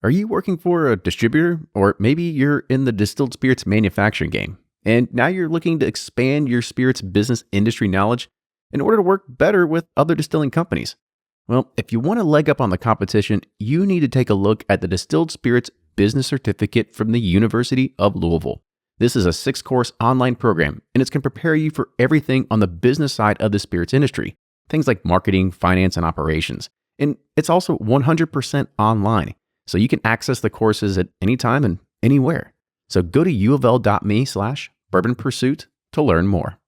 Are you working for a distributor, or maybe you're in the distilled spirits manufacturing game, and now you're looking to expand your spirits business industry knowledge in order to work better with other distilling companies? Well, if you want to leg up on the competition, you need to take a look at the Distilled Spirits Business Certificate from the University of Louisville. This is a 6-course online program, and it's going to prepare you for everything on the business side of the spirits industry, things like marketing, finance, and operations. And it's also 100% online, so you can access the courses at any time and anywhere. So go to uofl.me/Bourbon Pursuit to learn more.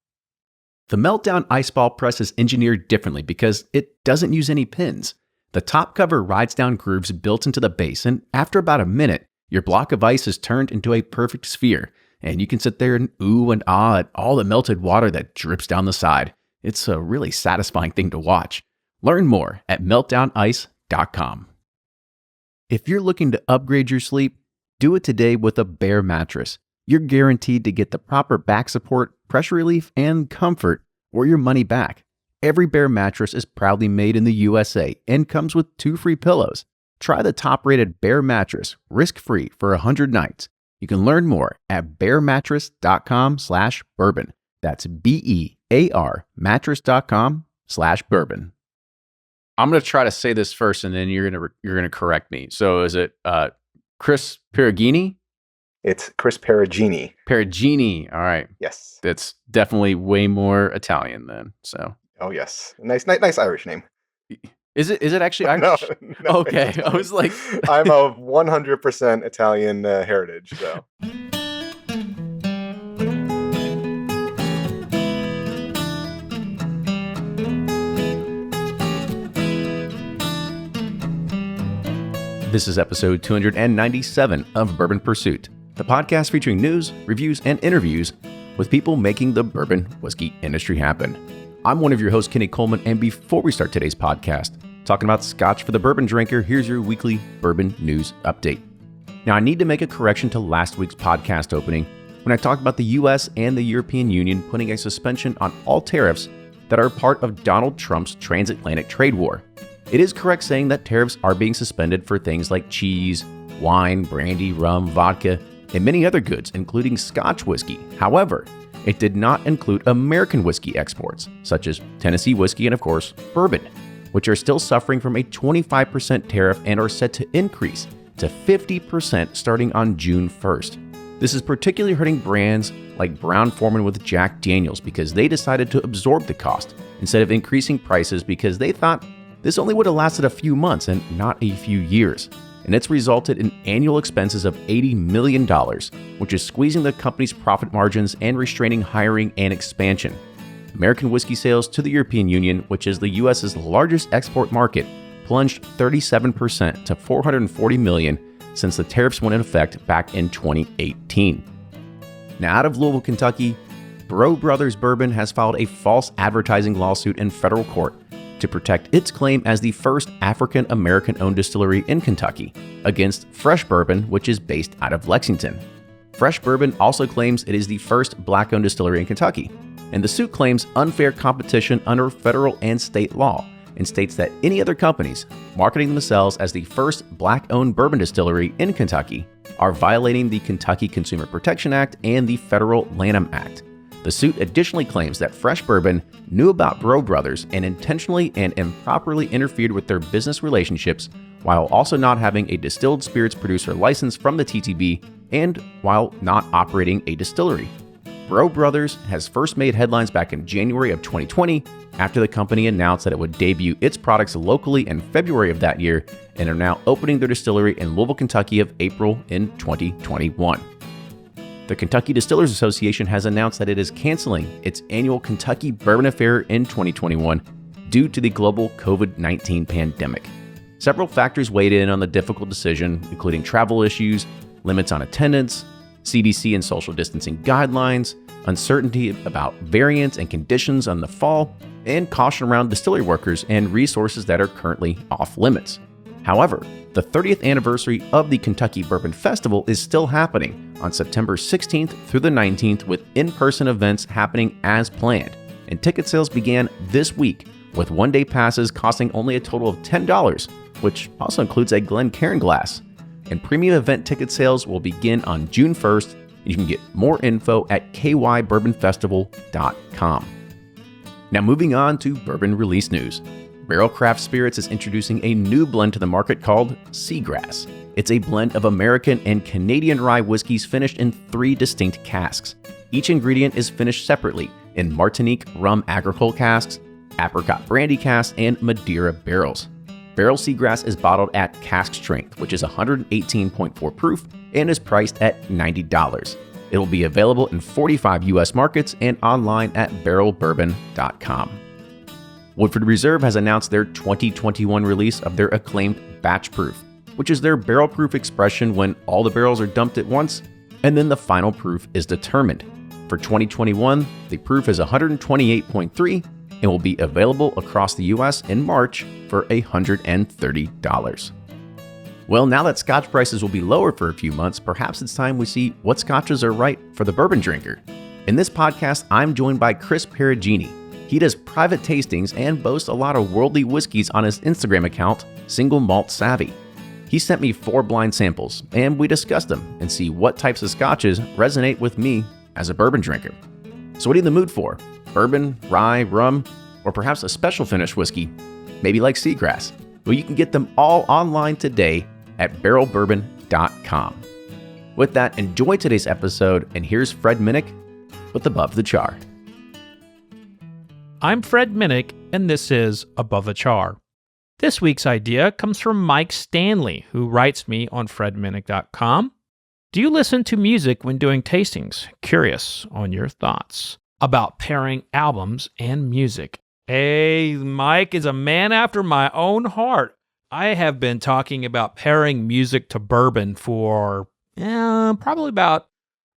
The Meltdown ice ball press is engineered differently because it doesn't use any pins. The top cover rides down grooves built into the base, and after about a minute, your block of ice is turned into a perfect sphere, and you can sit there and ooh and ah at all the melted water that drips down the side. It's a really satisfying thing to watch. Learn more at meltdownice.com. If you're looking to upgrade your sleep, do it today with a Bear mattress. You're guaranteed to get the proper back support, pressure relief, and comfort or your money back. Every Bear mattress is proudly made in the USA and comes with 2 free pillows. Try the top-rated Bear mattress risk-free for 100 nights. You can learn more at bearmattress.com/bourbon. That's BEAR mattress.com/bourbon. I'm going to try to say this first, and then you're going to correct me. So is it Chris Perugini? It's Chris Perugini. Perugini. All right. Yes. That's definitely way more Italian then. So. Oh yes, nice Irish name. Is it actually Irish? No, okay. I was like, I'm of 100% Italian heritage. So. This is episode 297 of Bourbon Pursuit, the podcast featuring news, reviews, and interviews with people making the bourbon whiskey industry happen. I'm one of your hosts, Kenny Coleman, and before we start today's podcast, talking about Scotch for the bourbon drinker, here's your weekly bourbon news update. Now, I need to make a correction to last week's podcast opening when I talked about the US and the European Union putting a suspension on all tariffs that are part of Donald Trump's transatlantic trade war. It is correct saying that tariffs are being suspended for things like cheese, wine, brandy, rum, vodka, and many other goods, including Scotch whiskey. However, it did not include American whiskey exports, such as Tennessee whiskey and, of course, bourbon, which are still suffering from a 25% tariff and are set to increase to 50% starting on June 1st. This is particularly hurting brands like Brown-Forman with Jack Daniels because they decided to absorb the cost instead of increasing prices because they thought this only would have lasted a few months and not a few years. And it's resulted in annual expenses of $80 million, which is squeezing the company's profit margins and restraining hiring and expansion. American whiskey sales to the European Union, which is the US's largest export market, plunged 37% to $440 million since the tariffs went in effect back in 2018. Now, out of Louisville, Kentucky, Bro Brothers Bourbon has filed a false advertising lawsuit in federal court to protect its claim as the first African-American-owned distillery in Kentucky against Fresh Bourbon, which is based out of Lexington. Fresh Bourbon also claims it is the first Black-owned distillery in Kentucky, and the suit claims unfair competition under federal and state law and states that any other companies marketing themselves as the first Black-owned bourbon distillery in Kentucky are violating the Kentucky Consumer Protection Act and the Federal Lanham Act. The suit additionally claims that Fresh Bourbon knew about Bro Brothers and intentionally and improperly interfered with their business relationships while also not having a distilled spirits producer license from the TTB and while not operating a distillery. Bro Brothers has first made headlines back in January of 2020 after the company announced that it would debut its products locally in February of that year and are now opening their distillery in Louisville, Kentucky of April in 2021. The Kentucky Distillers Association has announced that it is canceling its annual Kentucky Bourbon Affair in 2021 due to the global COVID-19 pandemic. Several factors weighed in on the difficult decision, including travel issues, limits on attendance, CDC and social distancing guidelines, uncertainty about variants and conditions on the fall, and caution around distillery workers and resources that are currently off limits. However, the 30th anniversary of the Kentucky Bourbon Festival is still happening on September 16th through the 19th with in-person events happening as planned, and ticket sales began this week with one-day passes costing only a total of $10, which also includes a Glencairn glass. and premium event ticket sales will begin on June 1st, and you can get more info at kybourbonfestival.com. Now moving on to bourbon release news. Barrel Craft Spirits is introducing a new blend to the market called Seagrass. It's a blend of American and Canadian rye whiskeys finished in 3 distinct casks. Each ingredient is finished separately in Martinique rum agricole casks, apricot brandy casks, and Madeira barrels. Barrel Seagrass is bottled at cask strength, which is 118.4 proof, and is priced at $90. It will be available in 45 U.S. markets and online at barrelbourbon.com. Woodford Reserve has announced their 2021 release of their acclaimed Batch Proof, which is their barrel proof expression when all the barrels are dumped at once, and then the final proof is determined. For 2021, the proof is 128.3 and will be available across the U.S. in March for $130. Well, now that Scotch prices will be lower for a few months, perhaps it's time we see what Scotches are right for the bourbon drinker. In this podcast, I'm joined by Chris Perugini. He does private tastings and boasts a lot of worldly whiskeys on his Instagram account, Single Malt Savvy. He sent me 4 blind samples, and we discussed them and see what types of Scotches resonate with me as a bourbon drinker. So what are you in the mood for? Bourbon, rye, rum, or perhaps a special finish whiskey, maybe like Seagrass? Well, you can get them all online today at barrelbourbon.com. With that, enjoy today's episode, and here's Fred Minnick with Above the Char. I'm Fred Minnick, and this is Above the Char. This week's idea comes from Mike Stanley, who writes me on fredminnick.com. Do you listen to music when doing tastings? Curious on your thoughts about pairing albums and music. Hey, Mike is a man after my own heart. I have been talking about pairing music to bourbon for probably about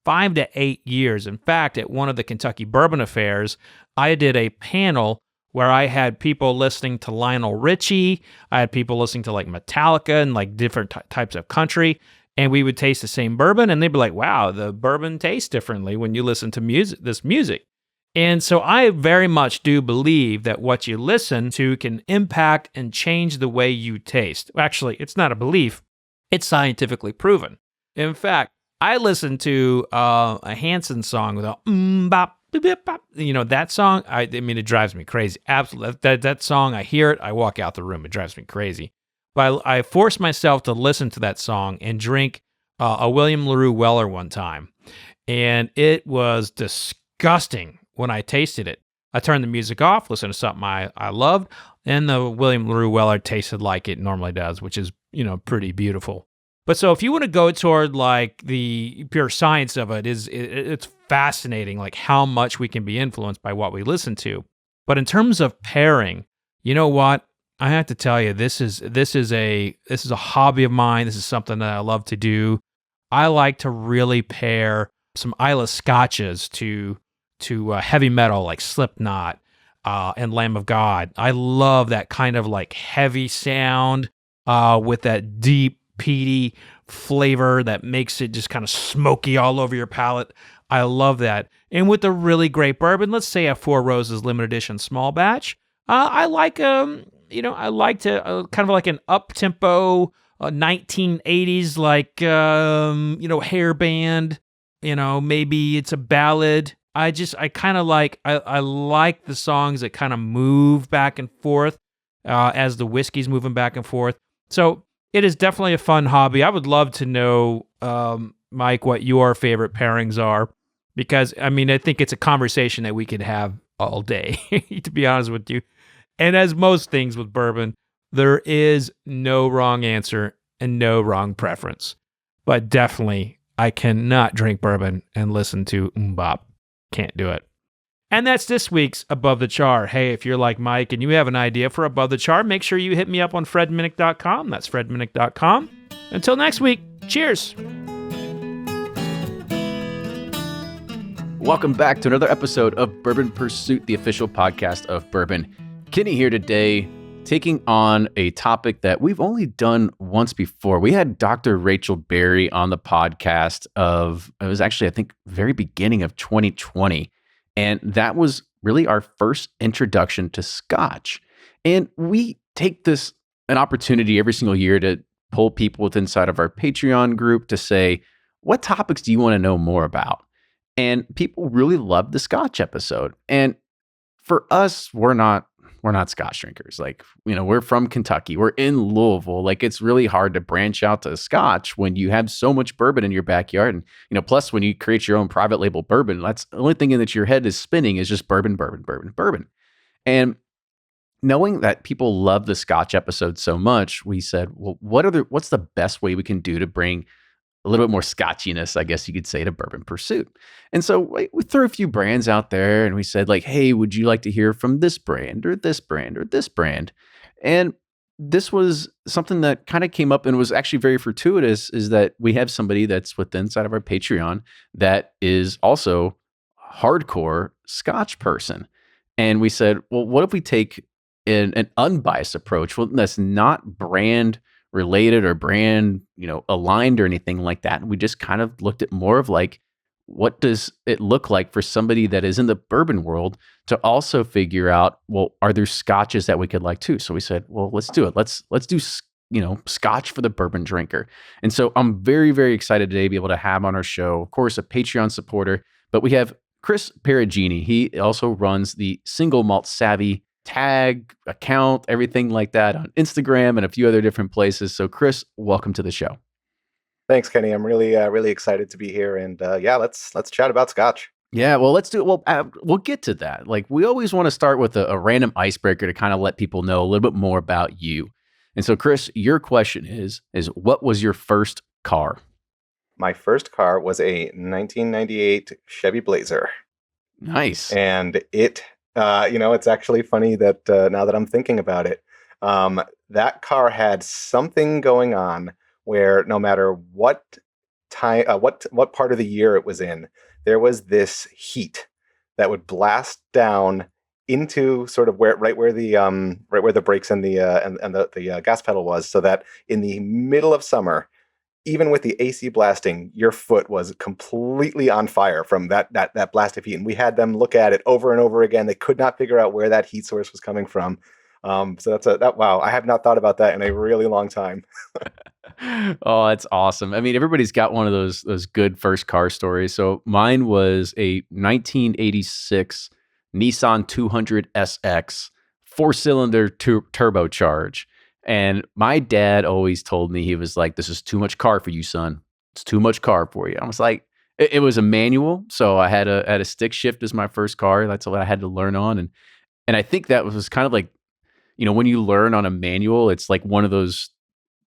5 to 8 years. In fact, at one of the Kentucky Bourbon Affairs, I did a panel where I had people listening to Lionel Richie, I had people listening to like Metallica and like different types of country, and we would taste the same bourbon, and they'd be like, wow, the bourbon tastes differently when you listen to this music. And so I very much do believe that what you listen to can impact and change the way you taste. Actually, it's not a belief, it's scientifically proven. In fact, I listened to a Hanson song with a bop, bop, that song. I mean, it drives me crazy. Absolutely, that song. I hear it, I walk out the room. It drives me crazy. But I forced myself to listen to that song and drink a William LaRue Weller one time, and it was disgusting when I tasted it. I turned the music off, listened to something I loved, and the William LaRue Weller tasted like it normally does, which is pretty beautiful. But so if you want to go toward like the pure science of it, it's fascinating, like how much we can be influenced by what we listen to. But in terms of pairing, you know what? I have to tell you, this is a hobby of mine. This is something that I love to do. I like to really pair some Islay Scotches to heavy metal like Slipknot and Lamb of God. I love that kind of like heavy sound with that deep peaty flavor that makes it just kind of smoky all over your palate. I love that. And with a really great bourbon, let's say a Four Roses limited edition small batch, I like to kind of like an up-tempo 1980s like hair band, maybe it's a ballad. I kind of like I like the songs that kind of move back and forth as the whiskey's moving back and forth. So it is definitely a fun hobby. I would love to know, Mike, what your favorite pairings are, because, I mean, I think it's a conversation that we could have all day, to be honest with you. And as most things with bourbon, there is no wrong answer and no wrong preference. But definitely, I cannot drink bourbon and listen to bop. Can't do it. And that's this week's Above the Char. Hey, if you're like Mike and you have an idea for Above the Char, make sure you hit me up on fredminnick.com. That's fredminnick.com. Until next week, cheers. Welcome back to another episode of Bourbon Pursuit, the official podcast of bourbon. Kenny here today, taking on a topic that we've only done once before. We had Dr. Rachel Berry on the podcast it was actually, I think, very beginning of 2020. And that was really our first introduction to Scotch. And we take an opportunity every single year to pull people with inside of our Patreon group to say, what topics do you want to know more about? And people really loved the Scotch episode. And for us, we're not Scotch drinkers. Like, we're from Kentucky. We're in Louisville. Like, it's really hard to branch out to Scotch when you have so much bourbon in your backyard. And, plus when you create your own private label bourbon, that's the only thing in that your head is spinning is just bourbon, bourbon, bourbon, bourbon. And knowing that people love the Scotch episode so much, we said, well, what's the best way we can do to bring a little bit more Scotchiness, I guess you could say, to Bourbon Pursuit. And so we threw a few brands out there and we said, like, hey, would you like to hear from this brand or this brand or this brand? And this was something that kind of came up and was actually very fortuitous, is that we have somebody that's within inside of our Patreon that is also a hardcore Scotch person. And we said, well, what if we take an unbiased approach? Well, that's not brand related or brand, aligned or anything like that. And we just kind of looked at more of like, what does it look like for somebody that is in the bourbon world to also figure out, well, are there Scotches that we could like too? So we said, well, let's do it. Let's do, Scotch for the bourbon drinker. And so I'm very, very excited today to be able to have on our show, of course, a Patreon supporter, but we have Chris Perugini. He also runs the Single Malt Savvy tag account, everything like that on Instagram and a few other different places. So Chris, welcome to the show. Thanks, Kenny. I'm really excited to be here, and let's chat about Scotch. Yeah, well, let's do it. Well, we'll get to that. Like, we always want to start with a random icebreaker to kind of let people know a little bit more about you. And so, Chris, your question is what was your first car? My first car was a 1998 Chevy Blazer. Nice. And it it's actually funny that now that I'm thinking about it, that car had something going on where no matter what time, what part of the year it was in, there was this heat that would blast down into sort of right where the brakes and the gas pedal was, so that in the middle of summer, even with the AC blasting, your foot was completely on fire from that blast of heat. And we had them look at it over and over again. They could not figure out where that heat source was coming from. So wow, I have not thought about that in a really long time. Oh, that's awesome. I mean, everybody's got one of those good first car stories. So mine was a 1986 Nissan 200 SX 4-cylinder turbocharge. And my dad always told me, he was like, this is too much car for you, son. It's too much car for you. I was like, it was a manual. So I had a stick shift as my first car. That's what I had to learn on. And I think that was kind of like, when you learn on a manual, it's like one of those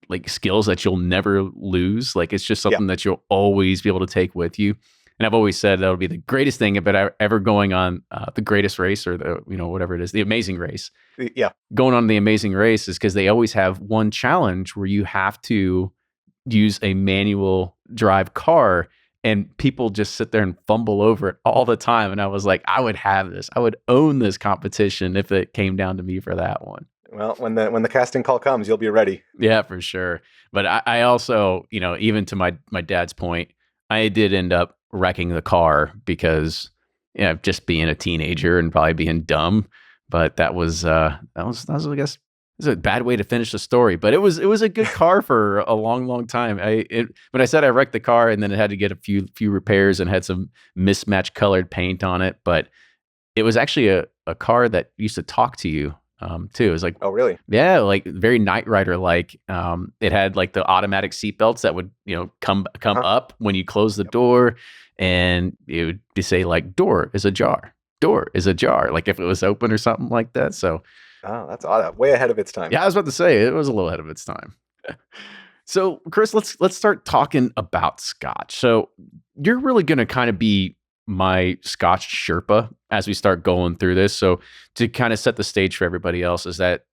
like skills that you'll never lose. Like, it's just something that you'll always be able to take with you. And I've always said that'll be the greatest thing about ever going on the greatest race, or the, whatever it is, the amazing race. Yeah. Going on the amazing race is because they always have one challenge where you have to use a manual drive car, and people just sit there and fumble over it all the time. And I was like, I would have this. I would own this competition if it came down to me for that one. Well, when the casting call comes, you'll be ready. Yeah, for sure. But I also, even to my dad's point, I did end up wrecking the car because, just being a teenager and probably being dumb. But that was I guess, it's a bad way to finish the story. But it was a good car for a long, long time. But I said I wrecked the car, and then it had to get a few repairs and had some mismatched colored paint on it. But it was actually a car that used to talk to you. Too. It was like, oh, really? Yeah, like very Knight Rider like. It had like the automatic seatbelts that would, come up when you close the door, and it would be say like, door is ajar, like if it was open or something like that. So, oh, that's way ahead of its time. Yeah, I was about to say it was a little ahead of its time. So, Chris, let's start talking about Scotch. So, you're really going to kind of be my Scotch Sherpa as we start going through this. So to kind of set the stage for everybody else is that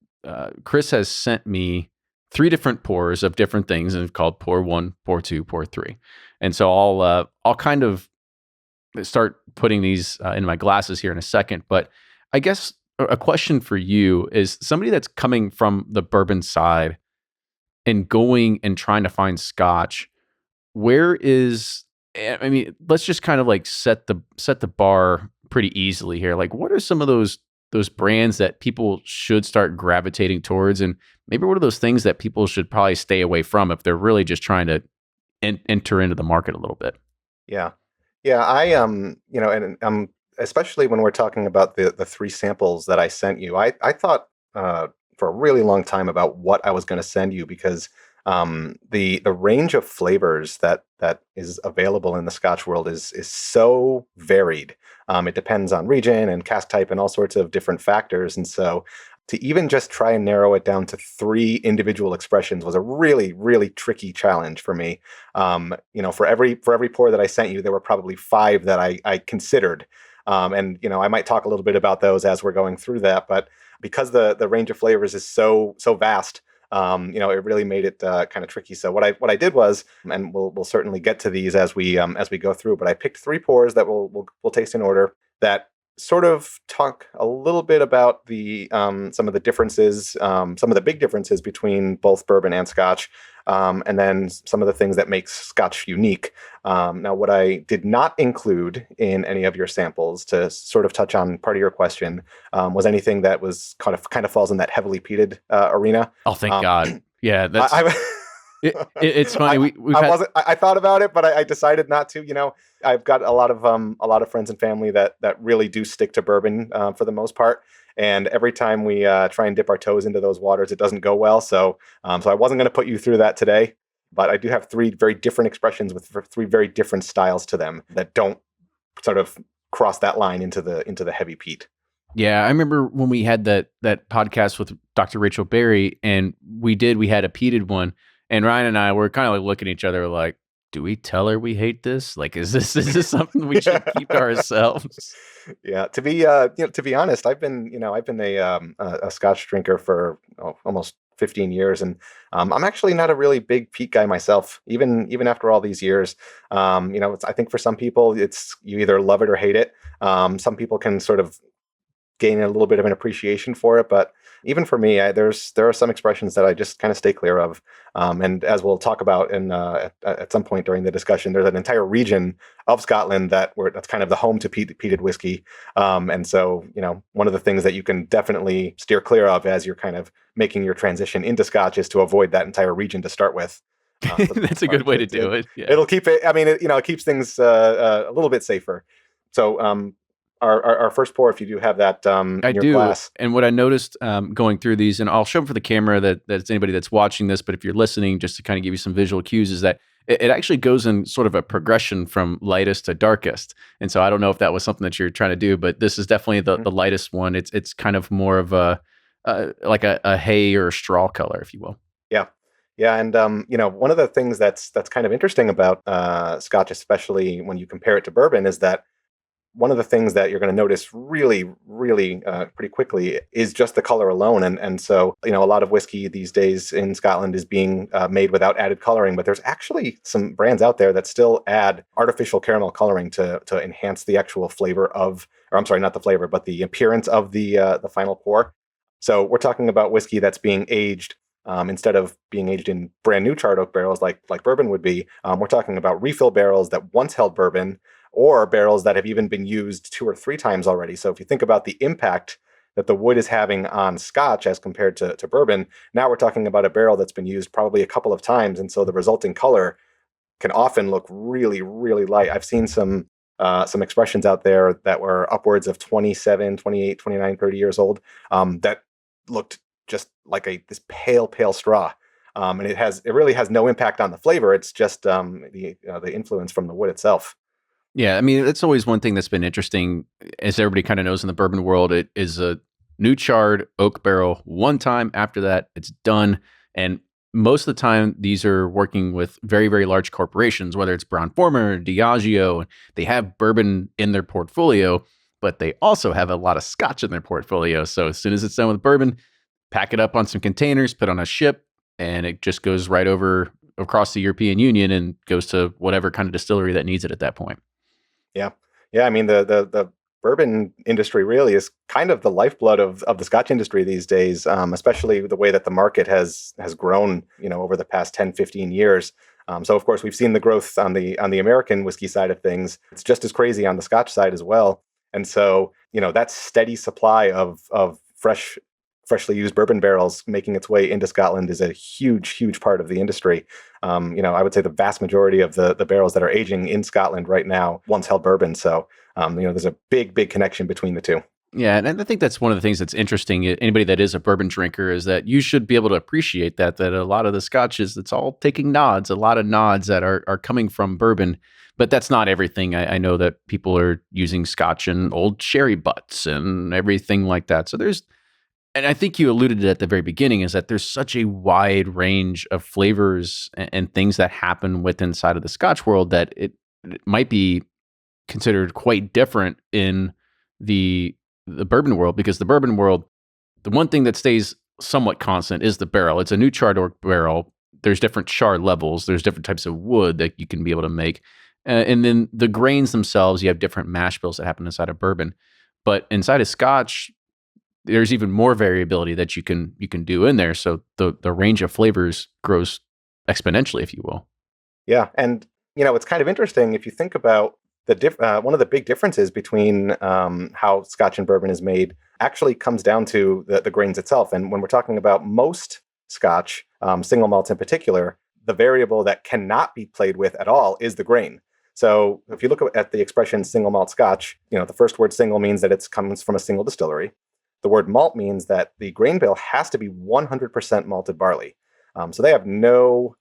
Chris has sent me 3 different pours of different things, and called pour 1, pour 2, pour 3. And so I'll kind of start putting these in my glasses here in a second. But I guess a question for you is, somebody that's coming from the bourbon side and going and trying to find Scotch, I mean, let's just kind of like set the bar pretty easily here. Like, what are some of those those brands that people should start gravitating towards? And maybe what are those things that people should probably stay away from if they're really just trying to enter into the market a little bit? Yeah. Yeah. And especially when we're talking about the three samples that I sent you, I thought for a really long time about what I was going to send you, because the range of flavors that is available in the Scotch world is so varied. It depends on region and cask type and all sorts of different factors. And so to even just try and narrow it down to three individual expressions was a really, really tricky challenge for me. For every pour that I sent you, there were probably five that I considered. And I might talk a little bit about those as we're going through that, but because the range of flavors is so vast, it really made it kind of tricky. So what I did was, and we'll certainly get to these as we go through, but I picked three pours that we'll taste in order that sort of talk a little bit about the some of the differences, some of the big differences between both bourbon and Scotch, and then some of the things that makes Scotch unique. Now, what I did not include in any of your samples, to sort of touch on part of your question, was anything that was kind of falls in that heavily peated arena. Oh, thank God! Yeah, that's. It's funny. I thought about it, but I decided not to. I've got a lot of friends and family that really do stick to bourbon for the most part. And every time we try and dip our toes into those waters, it doesn't go well. So I wasn't going to put you through that today. But I do have three very different expressions with three very different styles to them that don't sort of cross that line into the heavy peat. Yeah, I remember when we had that podcast with Dr. Rachel Berry, and we had a peated one. And Ryan and I were kind of like looking at each other like, do we tell her we hate this? Like, is this something we should keep to ourselves? Yeah, to be honest, I've been a Scotch drinker for almost 15 years, and I'm actually not a really big peat guy myself. Even after all these years, I think for some people it's you either love it or hate it. Some people can sort of gain a little bit of an appreciation for it, but even for me, there are some expressions that I just kind of stay clear of. And as we'll talk about at some point during the discussion, there's an entire region of Scotland that's kind of the home to peated whiskey. And so, one of the things that you can definitely steer clear of as you're kind of making your transition into Scotch is to avoid that entire region to start with. That's a good way to do it. Yeah. It'll keep it. I mean, it keeps things a little bit safer. So, our first pour, if you do have that in your glass. And what I noticed going through these, and I'll show them for the camera that's anybody that's watching this, but if you're listening, just to kind of give you some visual cues, is that it actually goes in sort of a progression from lightest to darkest. And so I don't know if that was something that you're trying to do, but this is definitely the lightest one. It's kind of more of like a hay or a straw color, if you will. Yeah. Yeah, and one of the things that's kind of interesting about Scotch, especially when you compare it to bourbon, is that one of the things that you're going to notice really, really pretty quickly is just the color alone. And so, a lot of whiskey these days in Scotland is being made without added coloring, but there's actually some brands out there that still add artificial caramel coloring to enhance the actual flavor not the flavor, but the appearance of the final pour. So we're talking about whiskey that's being aged instead of being aged in brand new charred oak barrels like bourbon would be. We're talking about refill barrels that once held bourbon, or barrels that have even been used 2 or 3 times already. So if you think about the impact that the wood is having on Scotch as compared to bourbon, now we're talking about a barrel that's been used probably a couple of times. And so the resulting color can often look really, really light. I've seen some expressions out there that were upwards of 27, 28, 29, 30 years old that looked just like this pale straw. And it really has no impact on the flavor. It's just the influence from the wood itself. Yeah, I mean, that's always one thing that's been interesting, as everybody kind of knows in the bourbon world. It is a new charred oak barrel one time. After that, it's done. And most of the time, these are working with very, very large corporations, whether it's Brown-Forman or Diageo. They have bourbon in their portfolio, but they also have a lot of Scotch in their portfolio. So as soon as it's done with bourbon, pack it up on some containers, put on a ship, and it just goes right over across the European Union and goes to whatever kind of distillery that needs it at that point. Yeah. I mean, the bourbon industry really is kind of the lifeblood of the Scotch industry these days, especially the way that the market has grown, over the past 10, 15 years. So of course we've seen the growth on the American whiskey side of things. It's just as crazy on the Scotch side as well. And so, that steady supply of freshly used bourbon barrels making its way into Scotland is a huge part of the industry. I would say the vast majority of the barrels that are aging in Scotland right now once held bourbon. So, there's a big connection between the two. Yeah, and I think that's one of the things that's interesting. Anybody that is a bourbon drinker is that you should be able to appreciate that a lot of the scotches, it's all taking nods, a lot of nods that are coming from bourbon. But that's not everything. I know that people are using scotch and old sherry butts and everything like that. So and I think you alluded to it at the very beginning, is that there's such a wide range of flavors and things that happen within inside of the Scotch world that it might be considered quite different in the bourbon world, because the bourbon world, the one thing that stays somewhat constant is the barrel. It's a new charred oak barrel. There's different char levels. There's different types of wood that you can be able to make. And then the grains themselves, you have different mash bills that happen inside of bourbon. But inside of Scotch, there's even more variability that you can do in there. So the range of flavors grows exponentially, if you will. Yeah, and it's kind of interesting if you think about one of the big differences between how Scotch and bourbon is made actually comes down to the grains itself. And when we're talking about most Scotch, single malts in particular, the variable that cannot be played with at all is the grain. So if you look at the expression single malt Scotch, the first word single means that it comes from a single distillery. The word malt means that the grain bill has to be 100% malted barley. So they have no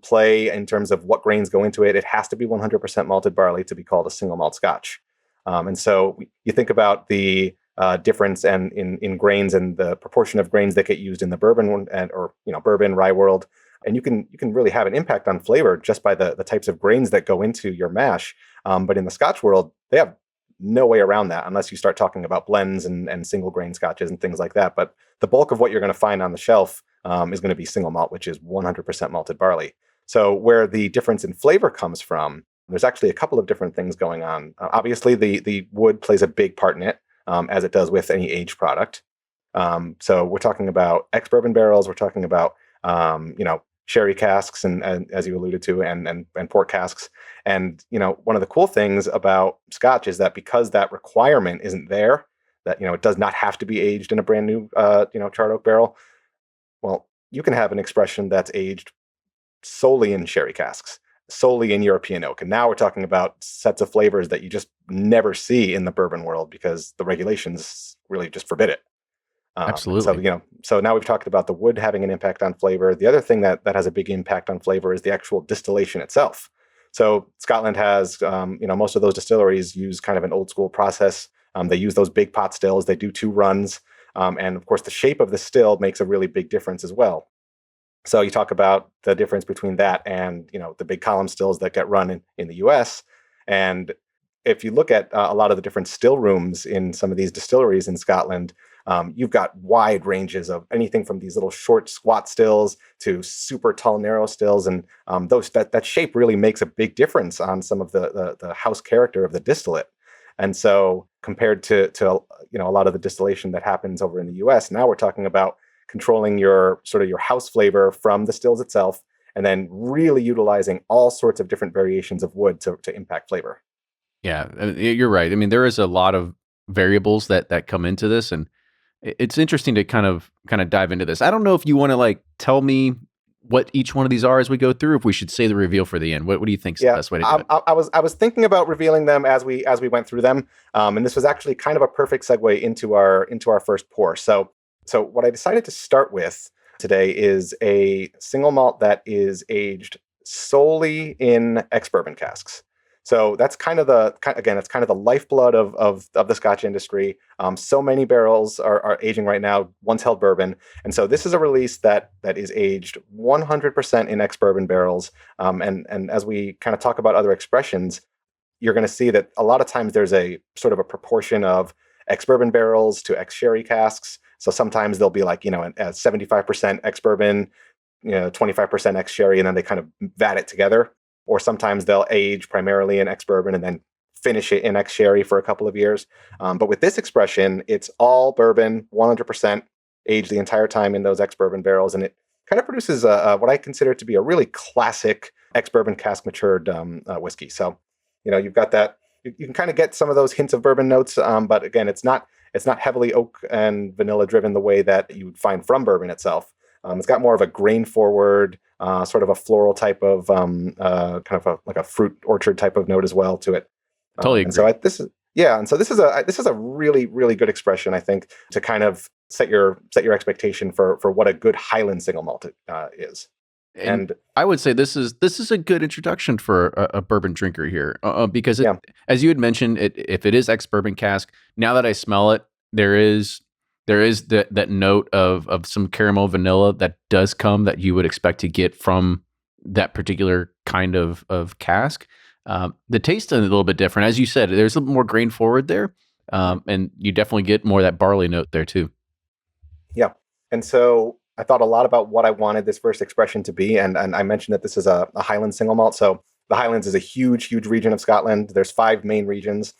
play in terms of what grains go into it. It has to be 100% malted barley to be called a single malt Scotch. And so you think about the difference in grains and the proportion of grains that get used in the bourbon bourbon rye world, and you can really have an impact on flavor just by the types of grains that go into your mash. But in the Scotch world, they have no way around that unless you start talking about blends and single grain Scotches and things like that. But the bulk of what you're going to find on the shelf is going to be single malt, which is 100% malted barley. So where the difference in flavor comes from, there's actually a couple of different things going on. Obviously, the wood plays a big part in it, as it does with any aged product. So we're talking about ex-bourbon barrels. We're talking about sherry casks and as you alluded to, and port casks. And one of the cool things about Scotch is that because that requirement isn't there, that it does not have to be aged in a brand new charred oak barrel. Well, you can have an expression that's aged solely in sherry casks, solely in European oak. And now we're talking about sets of flavors that you just never see in the bourbon world because the regulations really just forbid it. Absolutely. So now we've talked about the wood having an impact on flavor. The other thing that has a big impact on flavor is the actual distillation itself. So Scotland has, most of those distilleries use kind of an old school process. They use those big pot stills. They do 2 runs. And of course, the shape of the still makes a really big difference as well. So you talk about the difference between that and, the big column stills that get run in the US. And if you look at a lot of the different still rooms in some of these distilleries in Scotland, you've got wide ranges of anything from these little short squat stills to super tall narrow stills, and that shape really makes a big difference on some of the house character of the distillate. And so compared to a lot of the distillation that happens over in the US, now we're talking about controlling your house flavor from the stills itself, and then really utilizing all sorts of different variations of wood to impact flavor. Yeah, you're right. I mean, there is a lot of variables that come into this, and it's interesting to kind of dive into this. I don't know if you want to tell me what each one of these are as we go through. If we should say the reveal for the end, what do you think is the best way to do it? I was thinking about revealing them as we went through them, and this was actually kind of a perfect segue into our first pour. So what I decided to start with today is a single malt that is aged solely in ex-bourbon casks. So that's kind of the lifeblood of the Scotch industry. So many barrels are aging right now, once held bourbon. And so this is a release that is aged 100% in ex-bourbon barrels. And as we kind of talk about other expressions, you're going to see that a lot of times there's a sort of a proportion of ex-bourbon barrels to ex-sherry casks. So sometimes they'll be a 75% ex-bourbon, 25% ex-sherry, and then they kind of vat it together. Or sometimes they'll age primarily in ex-bourbon and then finish it in ex-sherry for a couple of years. But with this expression, it's all bourbon, 100% aged the entire time in those ex-bourbon barrels. And it kind of produces what I consider to be a really classic ex-bourbon cask matured whiskey. So, you've got that you can kind of get some of those hints of bourbon notes, but again, it's not heavily oak and vanilla driven the way that you would find from bourbon itself. It's got more of a grain forward, sort of a floral type of kind of like a fruit orchard type of note as well to it. Totally agree. And so this is a really, really good expression, I think, to kind of set your expectation for what a good Highland single malt is. And I would say this is a good introduction for a bourbon drinker here, because as you had mentioned, if it is ex-bourbon cask, now that I smell it, there is that note of some caramel vanilla that does come that you would expect to get from that particular kind of cask. The taste is a little bit different. As you said, there's a little more grain forward there, and you definitely get more of that barley note there too. Yeah. And so I thought a lot about what I wanted this first expression to be. And I mentioned that this is a Highland single malt. So the Highlands is a huge, huge region of Scotland. There's 5 main regions.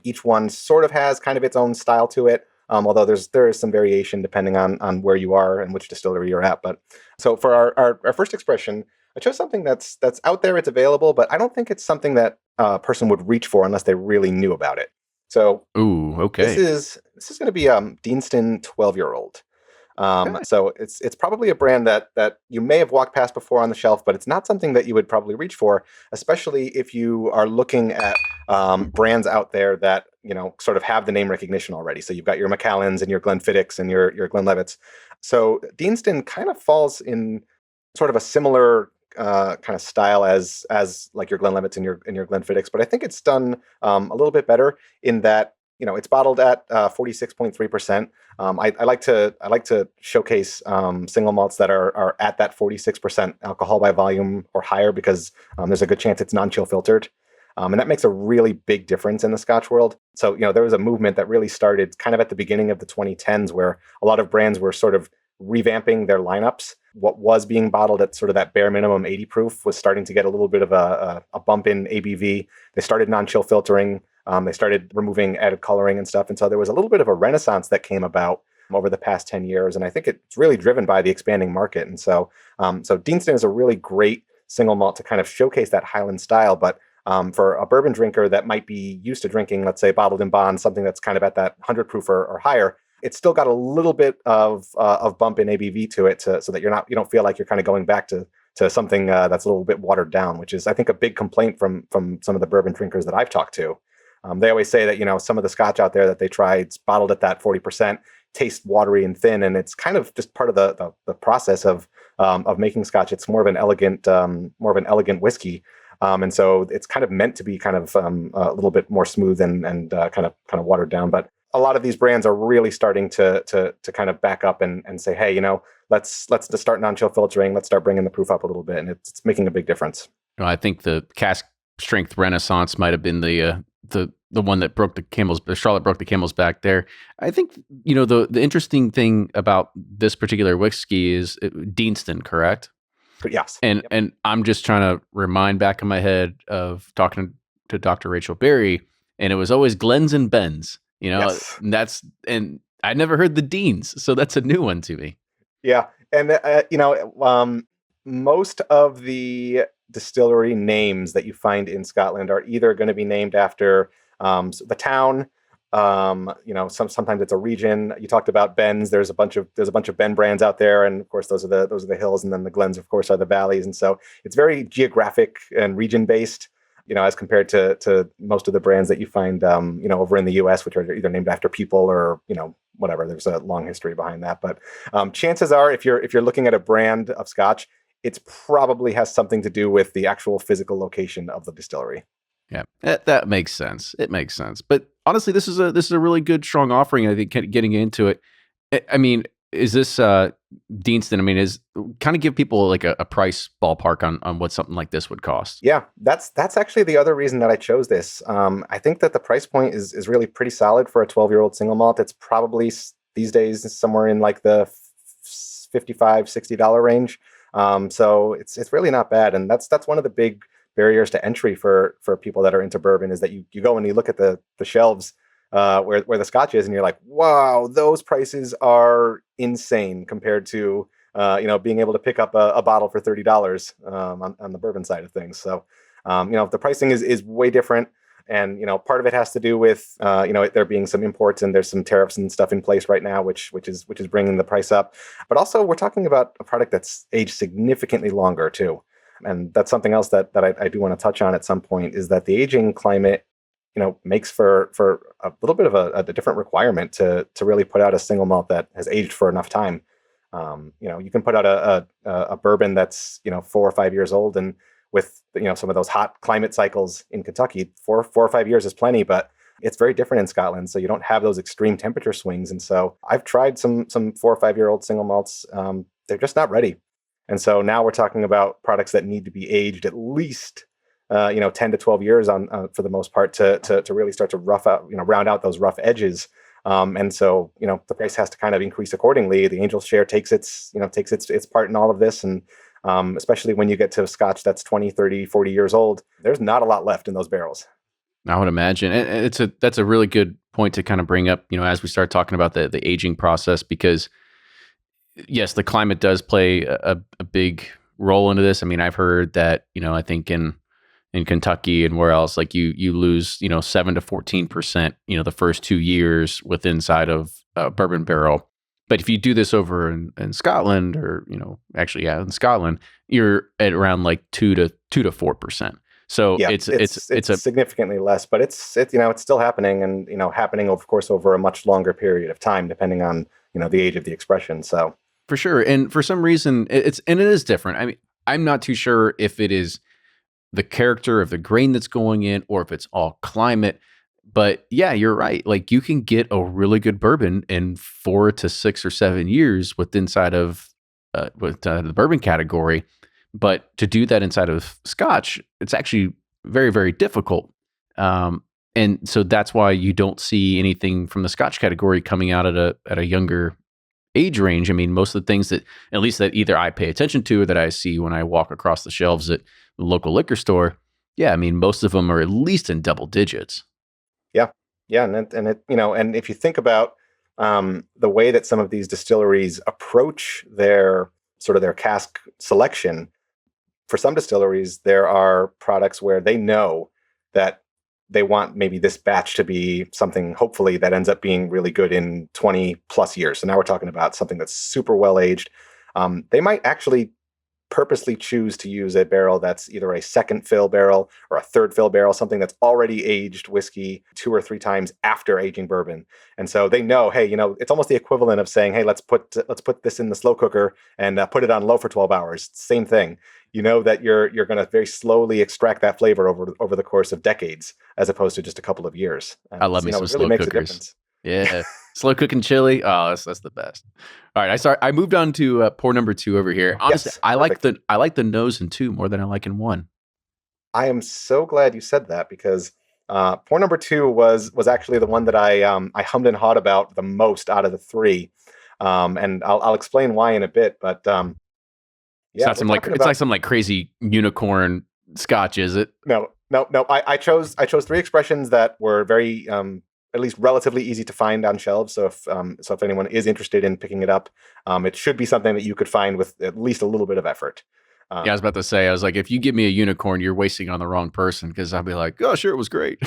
Each one sort of has kind of its own style to it. Although there is some variation depending on where you are and which distillery you're at. But so for our first expression, I chose something that's out there, it's available, but I don't think it's something that a person would reach for unless they really knew about it. So okay. This is going to be Deanston 12-year-old. So it's probably a brand that you may have walked past before on the shelf, but it's not something that you would probably reach for, especially if you are looking at brands out there that, sort of have the name recognition already. So you've got your Macallans and your Glenfiddichs and your Glenlivets. So Deanston kind of falls in sort of a similar kind of style as like your Glenlivets and your Glenfiddichs, but I think it's done a little bit better in that it's bottled at 46.3%. I like to showcase single malts that are at that 46% alcohol by volume or higher because there's a good chance it's non-chill filtered. And that makes a really big difference in the Scotch world. So, there was a movement that really started kind of at the beginning of the 2010s where a lot of brands were sort of revamping their lineups. What was being bottled at sort of that bare minimum 80 proof was starting to get a little bit of a bump in ABV. They started non-chill filtering. They started removing added coloring and stuff. And so there was a little bit of a renaissance that came about over the past 10 years. And I think it's really driven by the expanding market. And so Deanston is a really great single malt to kind of showcase that Highland style. But for a bourbon drinker that might be used to drinking, let's say, bottled in bond, something that's kind of at that 100 proof or higher, it's still got a little bit of bump in ABV to it so that you don't feel like you're kind of going back to something that's a little bit watered down, which is, I think, a big complaint from some of the bourbon drinkers that I've talked to. They always say that, some of the Scotch out there that they tried, it's bottled at that 40%, taste watery and thin, and it's kind of just part of the process of making Scotch. It's more of an elegant whiskey, and so it's kind of meant to be kind of a little bit more smooth and kind of watered down. But a lot of these brands are really starting to kind of back up and say, hey, let's just start non-chill filtering, let's start bringing the proof up a little bit, and it's making a big difference. I think the cask strength renaissance might have been the one that Charlotte broke the camel's back there. I think, the interesting thing about this particular whiskey is Deanston, correct? Yes. And I'm just trying to remind back in my head of talking to Dr. Rachel Berry, and it was always Glens and Bens, Yes. and I never heard the Deans. So that's a new one to me. Yeah. And, most of the distillery names that you find in Scotland are either going to be named after the town. Sometimes it's a region. You talked about Bens. There's a bunch of Ben brands out there, and of course those are the hills, and then the Glens, of course, are the valleys. And so it's very geographic and region based, as compared to most of the brands that you find, over in the U.S., which are either named after people or whatever. There's a long history behind that, but chances are, if you're looking at a brand of Scotch, it probably has something to do with the actual physical location of the distillery. Yeah, that makes sense. It makes sense. But honestly, this is a really good, strong offering. I think getting into it. I mean, is this Deanston? I mean, is kind of give people like a price ballpark on what something like this would cost. Yeah, that's actually the other reason that I chose this. I think that the price point is really pretty solid for a 12-year-old single malt. It's probably these days somewhere in like the $55-$60 range. So it's really not bad, and that's one of the big barriers to entry for people that are into bourbon is that you go and you look at the shelves where the Scotch is, and you're like, wow, those prices are insane compared to being able to pick up a bottle for $30 on the bourbon side of things. So the pricing is way different. And part of it has to do with there being some imports, and there's some tariffs and stuff in place right now, which is bringing the price up. But also, we're talking about a product that's aged significantly longer too, and that's something else that I do want to touch on at some point, is that the aging climate makes for a little bit of a different requirement to really put out a single malt that has aged for enough time. You can put out a bourbon that's 4 or 5 years old, and with some of those hot climate cycles in Kentucky, 4 or 5 years is plenty, but it's very different in Scotland, so you don't have those extreme temperature swings. And so I've tried some 4 or 5 year old single malts. They're just not ready. And so now we're talking about products that need to be aged at least 10 to 12 years on for the most part to really start to round out those rough edges. And so the price has to kind of increase accordingly. The Angel's Share takes its part in all of this, and especially when you get to Scotch that's 20, 30, 40 years old, there's not a lot left in those barrels. I would imagine. And that's a really good point to kind of bring up, as we start talking about the aging process, because yes, the climate does play a big role into this. I mean, I've heard that, I think in Kentucky and where else, like you lose, 7 to 14%, the first 2 years with inside of a bourbon barrel. But if you do this over in Scotland, or, in Scotland, you're at around like 2 to 4%. So yeah, it's significantly less, but it's still happening, and happening over a much longer period of time, depending on the age of the expression. So for sure, and for some reason it is different. I mean, I'm not too sure if it is the character of the grain that's going in, or if it's all climate. But yeah, you're right. Like, you can get a really good bourbon in 4 to 6 or 7 years inside of the bourbon category. But to do that inside of Scotch, it's actually very, very difficult. And so that's why you don't see anything from the Scotch category coming out at a younger age range. I mean, most of the things that, at least that either I pay attention to or that I see when I walk across the shelves at the local liquor store, yeah, I mean, most of them are at least in double digits. Yeah, and if you think about the way that some of these distilleries approach their cask selection, for some distilleries, there are products where they know that they want maybe this batch to be something, hopefully, that ends up being really good in 20 plus years. So now we're talking about something that's super well aged. They might actually purposely choose to use a barrel that's either a second fill barrel or a third fill barrel, something that's already aged whiskey 2 or 3 times after aging bourbon. And so they know, hey, it's almost the equivalent of saying, hey, let's put this in the slow cooker and put it on low for 12 hours. Same thing. That you're going to very slowly extract that flavor over the course of decades, as opposed to just a couple of years. I love me some it slow really makes cookers. A difference. Yeah, slow cooking chili. Oh, that's the best. All right, I moved on to pour number 2 over here. Honestly, Yes, I like the nose in 2 more than I like in 1. I am so glad you said that, because pour number 2 was actually the one that I hummed and hawed about the most out of the 3, and I'll explain why in a bit. But yeah, it's not some crazy unicorn Scotch, is it? No. I chose 3 expressions that were very at least relatively easy to find on shelves. So if anyone is interested in picking it up, it should be something that you could find with at least a little bit of effort. Yeah, I was about to say, I was like, if you give me a unicorn, you're wasting on the wrong person, because I'll be like, oh, sure, it was great.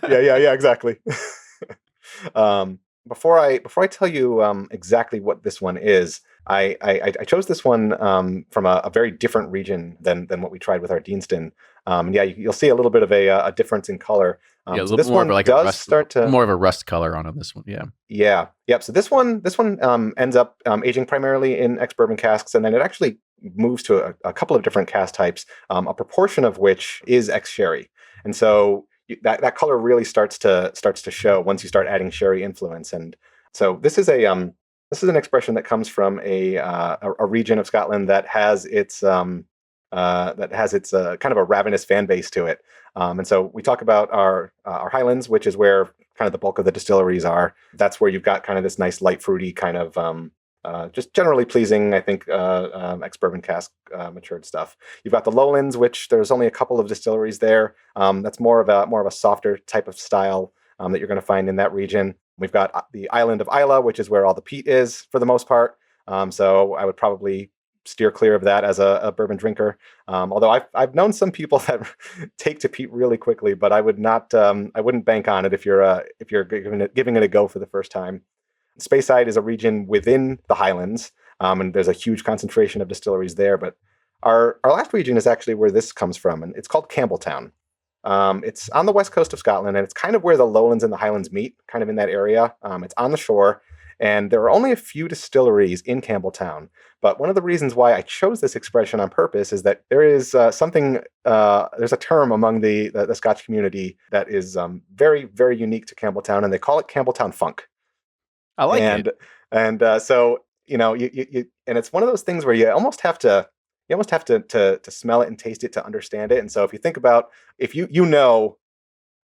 yeah, exactly. Before I tell you exactly what this one is, I chose this one from a very different region than what we tried with our Deanston. You'll see a little bit of a difference in color. Yeah, so this one does more of a rust color on this one. Yeah. So this one ends up aging primarily in ex-bourbon casks, and then it actually moves to a couple of different cask types, a proportion of which is ex-sherry. And so that color really starts to show once you start adding sherry influence. And so this is an expression that comes from a region of Scotland that has its kind of a ravenous fan base to it. And so we talk about our Highlands, which is where kind of the bulk of the distilleries are. That's where you've got kind of this nice light fruity kind of just generally pleasing, I think, ex-bourbon cask matured stuff. You've got the Lowlands, which there's only a couple of distilleries there. That's more of a softer type of style that you're going to find in that region. We've got the island of Islay, which is where all the peat is for the most part. So I would probably steer clear of that as a bourbon drinker. Although I've known some people that take to peat really quickly, but I wouldn't bank on it if you're giving it a go for the first time. Speyside is a region within the Highlands, and there's a huge concentration of distilleries there. But our last region is actually where this comes from, and it's called Campbelltown. It's on the west coast of Scotland, and it's kind of where the lowlands and the Highlands meet, kind of in that area. It's on the shore, and there are only a few distilleries in Campbelltown. But one of the reasons why I chose this expression on purpose is that there is there's a term among the Scotch community that is very, very unique to Campbelltown, and they call it Campbelltown funk. I like it. And so, you and it's one of those things where you almost have to smell it and taste it to understand it. And so if you think about, if you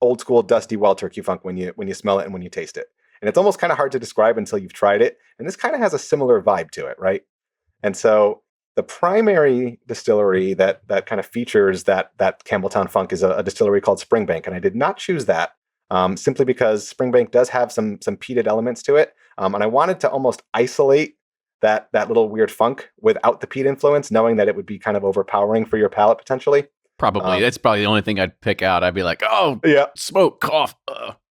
old school dusty wild turkey funk when you smell it and when you taste it, and it's almost kind of hard to describe until you've tried it. And this kind of has a similar vibe to it, right? And so the primary distillery that kind of features that Campbelltown funk is a distillery called Springbank. And I did not choose that simply because Springbank does have some peated elements to it. And I wanted to almost isolate that little weird funk without the peat influence, knowing that it would be kind of overpowering for your palate potentially. Probably. That's probably the only thing I'd pick out. I'd be like, oh, yeah, smoke, cough.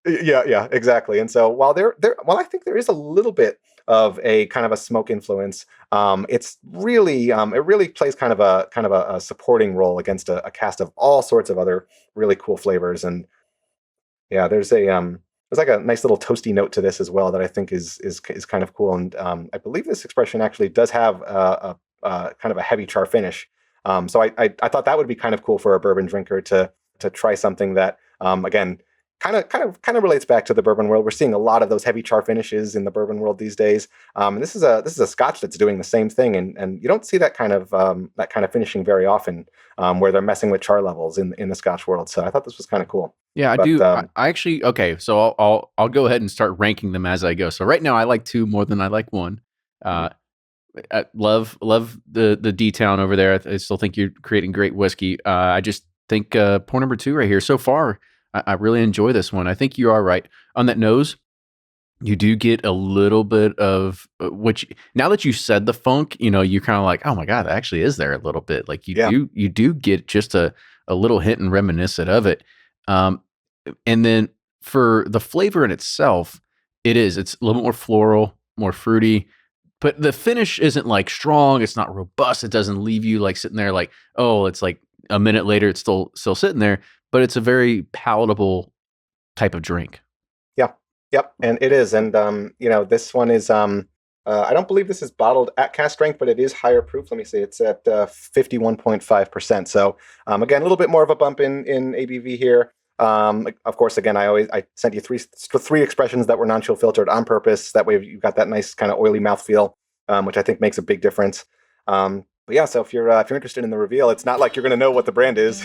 Yeah, exactly. And so while I think there is a little bit of a kind of a smoke influence, it's really it really plays kind of a supporting role against a cast of all sorts of other really cool flavors. And yeah, there's like a nice little toasty note to this as well that I think is kind of cool. And I believe this expression actually does have a kind of a heavy char finish. So I thought that would be kind of cool for a bourbon drinker to try something that again kind of relates back to the bourbon world. We're seeing a lot of those heavy char finishes in the bourbon world these days. And this is a Scotch that's doing the same thing, and you don't see that kind of finishing very often, where they're messing with char levels in the Scotch world. So I thought this was kind of cool. Yeah, I do. I actually, okay, so I'll go ahead and start ranking them as I go. So right now I like 2 more than I like 1. I love the D-Town over there. I still think you're creating great whiskey. I just think pour number 2 right here. So far, I really enjoy this one. I think you are right. On that nose, you do get a little bit of, which now that you said the funk, you're kind of like, oh my God, that actually is there a little bit. Like you do get just a little hint and reminiscent of it. And then for the flavor in itself, it's a little more floral, more fruity, but the finish isn't like strong. It's not robust. It doesn't leave you like sitting there like, oh, it's like a minute later, it's still sitting there, but it's a very palatable type of drink. Yep. And it is. And, this one is, I don't believe this is bottled at cask strength, but it is higher proof. Let me see. It's at 51.5%. So, again, a little bit more of a bump in ABV here. Of course, again, I sent you three expressions that were non-chill filtered on purpose. That way you've got that nice kind of oily mouthfeel, which I think makes a big difference. But yeah, so if you're interested in the reveal, it's not like you're going to know what the brand is.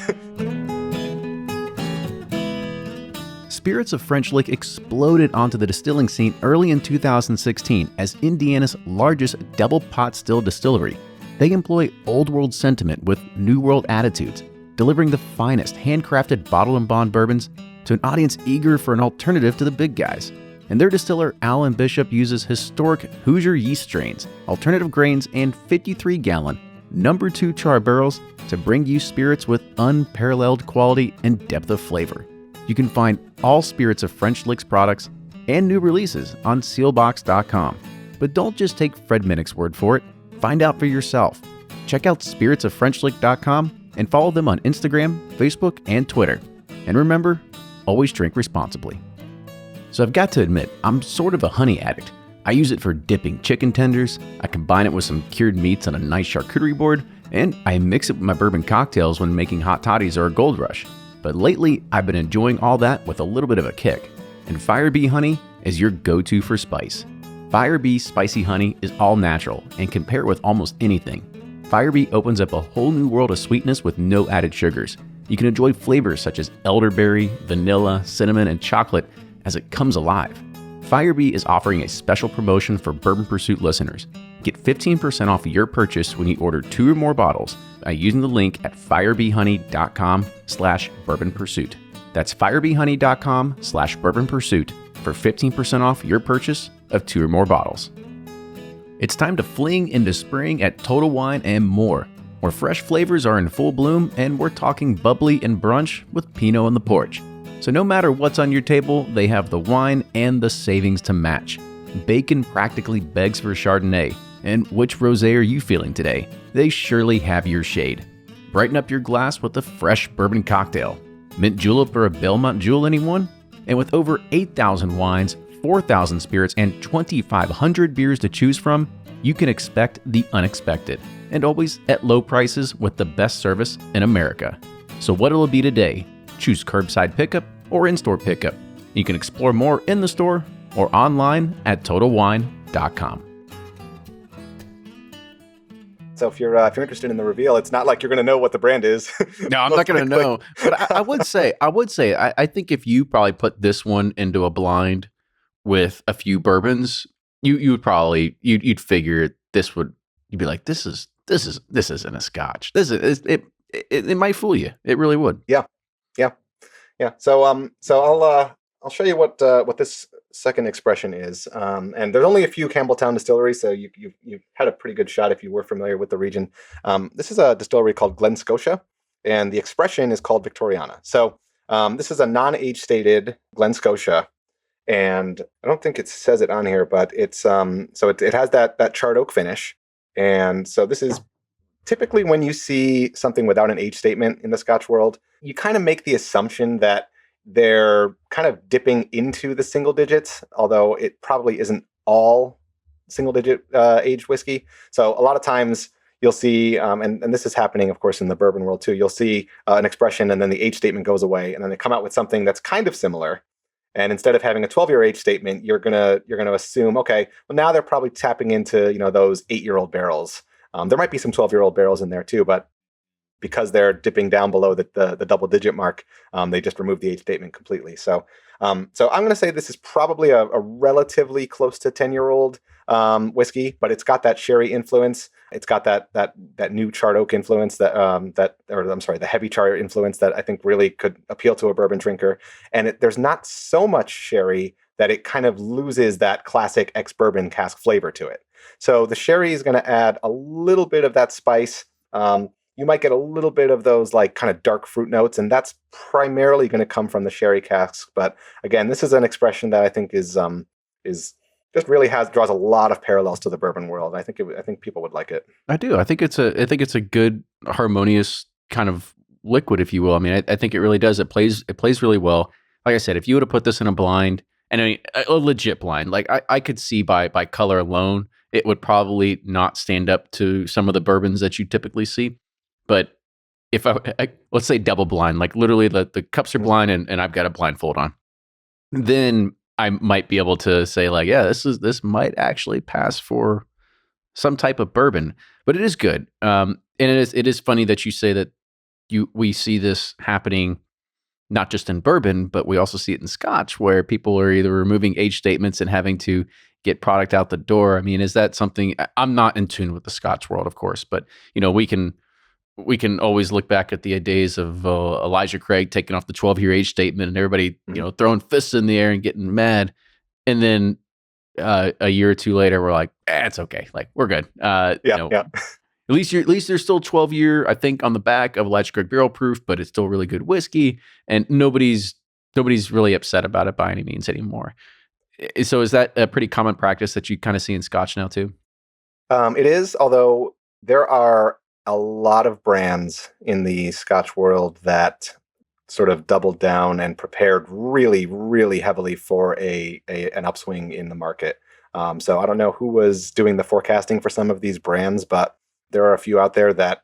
Spirits of French Lick exploded onto the distilling scene early in 2016 as Indiana's largest double pot still distillery. They employ old world sentiment with new world attitudes, delivering the finest handcrafted bottle and bond bourbons to an audience eager for an alternative to the big guys. And their distiller, Alan Bishop, uses historic Hoosier yeast strains, alternative grains, and 53-gallon number 2 char barrels to bring you spirits with unparalleled quality and depth of flavor. You can find all Spirits of French Lick's products and new releases on sealbox.com. But don't just take Fred Minnick's word for it. Find out for yourself. Check out spiritsoffrenchlick.com and follow them on Instagram, Facebook, and Twitter. And remember, always drink responsibly. So I've got to admit, I'm sort of a honey addict. I use it for dipping chicken tenders, I combine it with some cured meats on a nice charcuterie board, and I mix it with my bourbon cocktails when making hot toddies or a Gold Rush. But lately, I've been enjoying all that with a little bit of a kick. And Fire Bee honey is your go-to for spice. Fire Bee spicy honey is all natural and can pair with almost anything. Fire Bee opens up a whole new world of sweetness with no added sugars. You can enjoy flavors such as elderberry, vanilla, cinnamon, and chocolate as it comes alive. Fire Bee is offering a special promotion for Bourbon Pursuit listeners. Get 15% off your purchase when you order 2 or more bottles by using the link at firebeehoney.com/bourbonpursuit. That's firebeehoney.com/bourbonpursuit for 15% off your purchase of 2 or more bottles. It's time to fling into spring at Total Wine and More, where fresh flavors are in full bloom and we're talking bubbly and brunch with Pinot on the porch. So no matter what's on your table, they have the wine and the savings to match. Bacon practically begs for Chardonnay. And which rosé are you feeling today? They surely have your shade. Brighten up your glass with a fresh bourbon cocktail. Mint julep or a Belmont Jewel, anyone? And with over 8,000 wines, 4,000 spirits, and 2,500 beers to choose from, you can expect the unexpected. And always at low prices with the best service in America. So what'll it be today? Choose curbside pickup or in-store pickup. You can explore more in the store or online at TotalWine.com. So if you're interested in the reveal, it's not like you're going to know what the brand is. No, I'm not going to know. But I would say, I think if you probably put this one into a blind with a few bourbons, you would probably you'd figure you'd be like, this isn't a Scotch. It might fool you. It really would. Yeah. So I'll show you what this second expression is. And there's only a few Campbelltown distilleries, so you had a pretty good shot if you were familiar with the region. This is a distillery called Glen Scotia, and the expression is called Victoriana. So this is a non-age stated Glen Scotia, and I don't think it says it on here, but it's it has that charred oak finish, and so this is typically when you see something without an age statement in the Scotch world, you kind of make the assumption that they're kind of dipping into the single digits, although it probably isn't all single digit aged whiskey. So a lot of times you'll see, and this is happening, of course, in the bourbon world too, you'll see an expression and then the age statement goes away, and then they come out with something that's kind of similar. And instead of having a 12-year age statement, you're gonna assume, okay, well now they're probably tapping into those 8-year-old barrels. There might be some 12-year-old barrels in there too, but because they're dipping down below the double-digit mark, they just remove the age statement completely. So I'm going to say this is probably a relatively close to 10-year-old whiskey, but it's got that sherry influence. It's got that new charred oak influence the heavy charred influence that I think really could appeal to a bourbon drinker. And there's not so much sherry that it kind of loses that classic ex-bourbon cask flavor to it. So the sherry is going to add a little bit of that spice. You might get a little bit of those like kind of dark fruit notes, and that's primarily going to come from the sherry casks. But again, this is an expression that I think is just really draws a lot of parallels to the bourbon world. I think people would like it. I do. I think it's a good harmonious kind of liquid, if you will. I mean, I think it really does. It plays really well. Like I said, if you would have put this in a blind, and I mean a legit blind, like I could see by color alone, it would probably not stand up to some of the bourbons that you typically see. But if I let's say double blind, like literally the cups are blind and I've got a blindfold on, then I might be able to say like, yeah, this might actually pass for some type of bourbon, but it is good. And it is funny that you say that we see this happening not just in bourbon, but we also see it in Scotch, where people are either removing age statements and having to get product out the door. I mean, is that something? I'm not in tune with the Scotch world, of course, but we can always look back at the days of Elijah Craig taking off the 12-year age statement and everybody, throwing fists in the air and getting mad. And then a year or two later, we're like, it's okay. Like, we're good. Yeah. At least there's still 12-year, I think, on the back of Elijah Craig barrel proof, but it's still really good whiskey. And nobody's really upset about it by any means anymore. So is that a pretty common practice that you kind of see in Scotch now too? It is, although there are a lot of brands in the Scotch world that sort of doubled down and prepared really, really heavily for an upswing in the market. So I don't know who was doing the forecasting for some of these brands, but there are a few out there that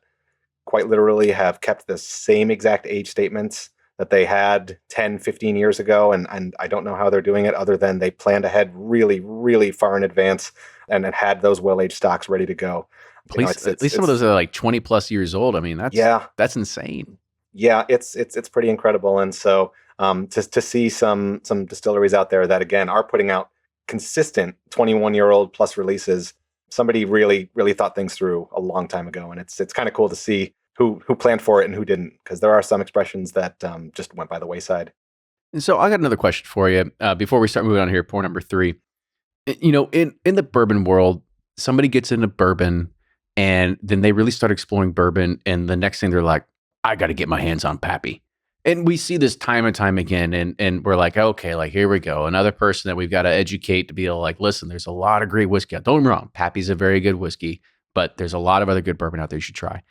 quite literally have kept the same exact age statements that they had 10, 15 years ago. And I don't know how they're doing it other than they planned ahead really, really far in advance and had those well-aged stocks ready to go. At least some of those are like 20 plus years old. I mean, that's insane. Yeah, it's pretty incredible. And so to see some distilleries out there that, again, are putting out consistent 21-year-old plus releases, somebody really, really thought things through a long time ago. And it's kind of cool to see who planned for it and who didn't, because there are some expressions that just went by the wayside. And so I got another question for you before we start moving on here. Pour number 3. In the bourbon world, somebody gets into bourbon and then they really start exploring bourbon. And the next thing they're like, I got to get my hands on Pappy. And we see this time and time again. And we're like, okay, like, here we go. Another person that we've got to educate to be able to like, listen, there's a lot of great whiskey. Don't get me wrong. Pappy's a very good whiskey, but there's a lot of other good bourbon out there you should try.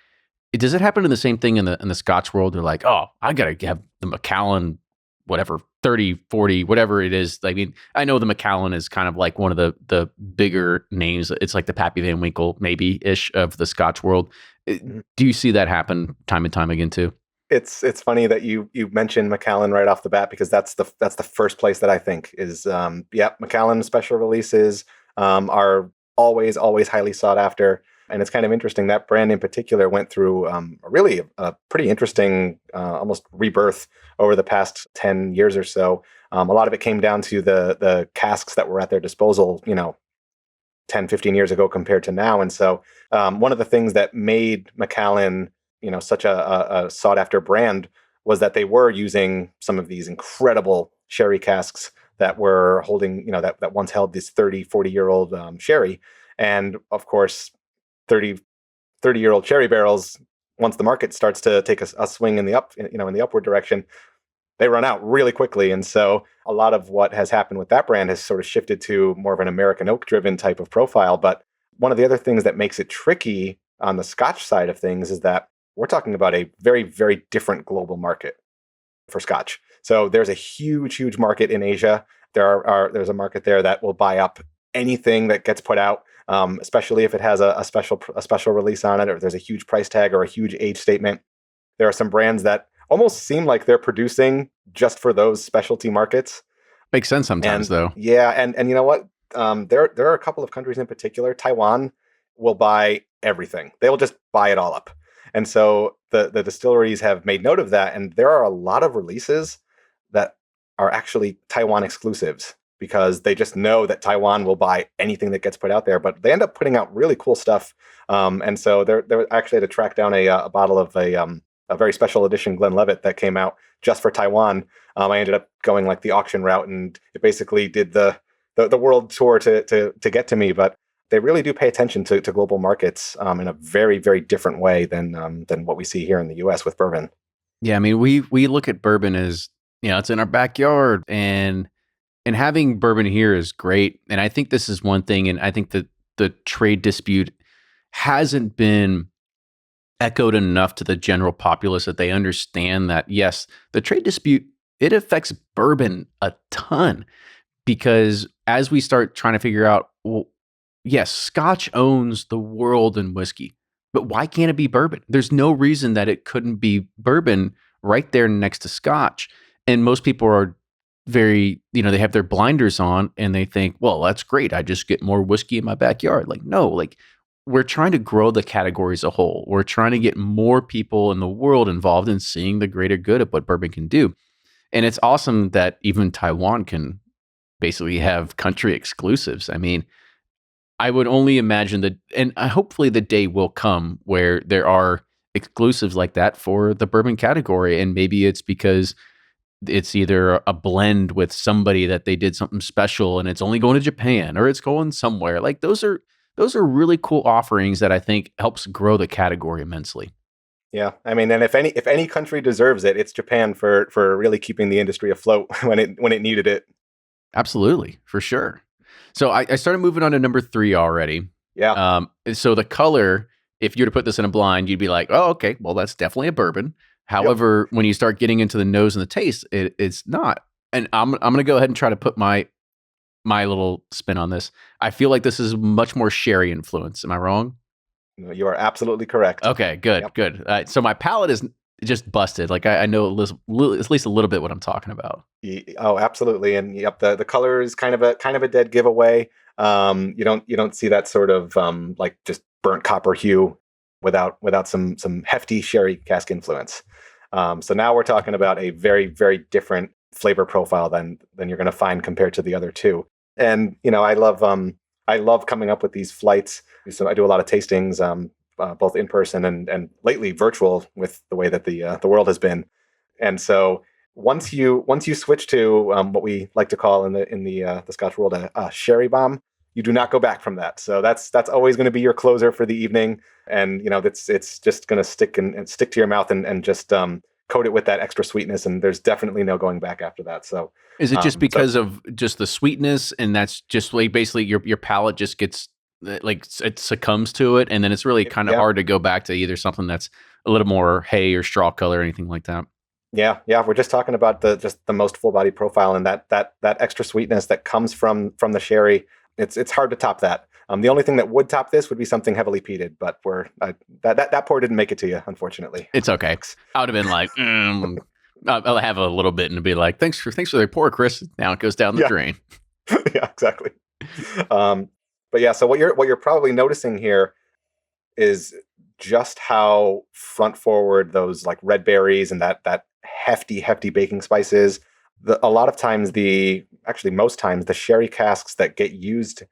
Does it happen to the same thing in the Scotch world? They're like, oh, I got to have the Macallan, whatever, 30, 40, whatever it is. I mean, I know the Macallan is kind of like one of the bigger names. It's like the Pappy Van Winkle, maybe-ish, of the Scotch world. Do you see that happen time and time again, too? It's funny that you mentioned Macallan right off the bat, because that's the first place that I think is, Macallan special releases are always highly sought after. And it's kind of interesting that brand in particular went through really a pretty interesting almost rebirth over the past 10 years or so. A lot of it came down to the casks that were at their disposal, 10, 15 years ago compared to now. And so one of the things that made Macallan, such a sought after brand was that they were using some of these incredible sherry casks that were holding, that once held this 30, 40-year-old sherry. And of course, 30-year-old sherry barrels, once the market starts to take a swing in the upward direction, they run out really quickly. And so a lot of what has happened with that brand has sort of shifted to more of an American oak driven type of profile. But one of the other things that makes it tricky on the Scotch side of things is that we're talking about a very, very different global market for Scotch. So there's a huge market in Asia. There's a market there that will buy up anything that gets put out, especially if it has a special release on it, or if there's a huge price tag or a huge age statement. There are some brands that almost seem like they're producing just for those specialty markets. Makes sense sometimes, though. Yeah, and you know what? There are a couple of countries in particular. Taiwan will buy everything. They will just buy it all up. And so the distilleries have made note of that, and there are a lot of releases that are actually Taiwan exclusives, because they just know that Taiwan will buy anything that gets put out there. But they end up putting out really cool stuff. And so they're actually had to track down a bottle of a very special edition Glenlivet that came out just for Taiwan. I ended up going like the auction route, and it basically did the world tour to get to me. But they really do pay attention to global markets in a very, very different way than what we see here in the U.S. with bourbon. Yeah, I mean, we look at bourbon as, it's in our backyard, and having bourbon here is great. And I think this is one thing, and I think that the trade dispute hasn't been echoed enough to the general populace that they understand that, yes, the trade dispute, it affects bourbon a ton, because as we start trying to figure out, well, yes, Scotch owns the world in whiskey, but why can't it be bourbon? There's no reason that it couldn't be bourbon right there next to Scotch. And most people are very, they have their blinders on and they think, well, that's great. I just get more whiskey in my backyard. Like, no, like, we're trying to grow the category as a whole. We're trying to get more people in the world involved in seeing the greater good of what bourbon can do. And it's awesome that even Taiwan can basically have country exclusives. I mean, I would only imagine that, and hopefully the day will come where there are exclusives like that for the bourbon category. And maybe it's because it's either a blend with somebody that they did something special and it's only going to Japan, or it's going somewhere. Like those are really cool offerings that I think helps grow the category immensely. Yeah, I mean, and if any country deserves it, it's Japan for really keeping the industry afloat when it needed it. Absolutely, for sure. So I started moving on to number 3 already. Yeah. So the color, if you were to put this in a blind, you'd be like, oh, okay, well, that's definitely a bourbon. However, when you start getting into the nose and the taste, it's not. And I'm going to go ahead and try to put my little spin on this. I feel like this is much more sherry influence. Am I wrong? No, you are absolutely correct. Okay, good. So my palate is just busted. Like I know at least a little bit what I'm talking about. Oh, absolutely. And yep, the color is kind of a dead giveaway. You don't see that sort of like just burnt copper hue without some hefty sherry cask influence. So now we're talking about a very, very different flavor profile than you're going to find compared to the other two. And I love coming up with these flights. So I do a lot of tastings, both in person and lately virtual, with the way that the world has been. And so once you switch to what we like to call in the Scotch world a sherry bomb, you do not go back from that. So that's always going to be your closer for the evening. And, it's just going to stick and stick to your mouth and just coat it with that extra sweetness. And there's definitely no going back after that. So is it just because of just the sweetness, and that's just like basically your palate just gets like it succumbs to it, and then it's really kind of hard to go back to either something that's a little more hay or straw color or anything like that? Yeah. We're just talking about the most full body profile, and that extra sweetness that comes from the sherry. It's hard to top that. The only thing that would top this would be something heavily peated, but that pour didn't make it to you, unfortunately. It's okay. I would have been like, I'll have a little bit and be like, thanks for the pour, Chris. Now it goes down the drain. Yeah, exactly. But yeah, so what you're probably noticing here is just how front forward those like red berries and that hefty baking spices. A lot of times most times the sherry casks that get used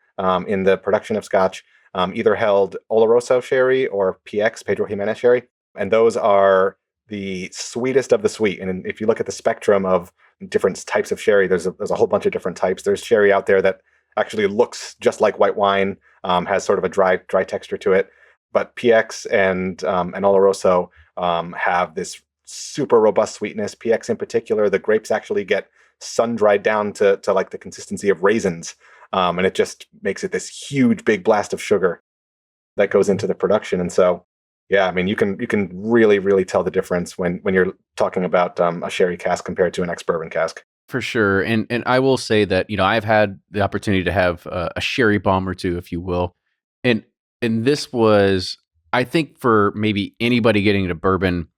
in the production of Scotch either held Oloroso sherry or PX, Pedro Jimenez sherry, and those are the sweetest of the sweet. And if you look at the spectrum of different types of sherry, there's a whole bunch of different types. There's sherry out there that actually looks just like white wine, has sort of a dry texture to it. But PX and Oloroso have this super robust sweetness. PX in particular, the grapes actually get sun dried down to like the consistency of raisins, and it just makes it this huge big blast of sugar that goes into the production. And so, yeah, I mean, you can really tell the difference when you're talking about a sherry cask compared to an ex-bourbon cask. For sure. And I will say that, I've had the opportunity to have a sherry bomb or two, if you will. And this was, I think, for maybe anybody getting into bourbon,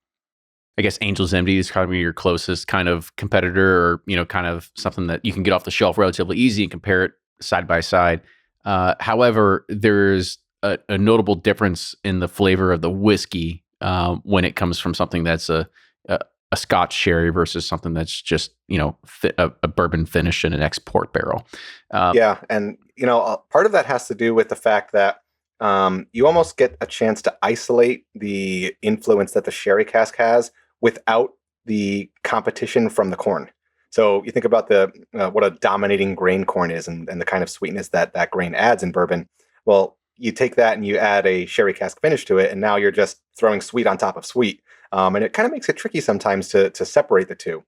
I guess Angel's Envy is kind of your closest kind of competitor, or, kind of something that you can get off the shelf relatively easy and compare it side by side. However, there's a notable difference in the flavor of the whiskey when it comes from something that's a Scotch sherry versus something that's just, a bourbon finish in an export barrel. Yeah. And, part of that has to do with the fact that you almost get a chance to isolate the influence that the sherry cask has without the competition from the corn. So you think about what a dominating grain corn is and the kind of sweetness that grain adds in bourbon. Well, you take that and you add a sherry cask finish to it, and now you're just throwing sweet on top of sweet. And it kind of makes it tricky sometimes to separate the two.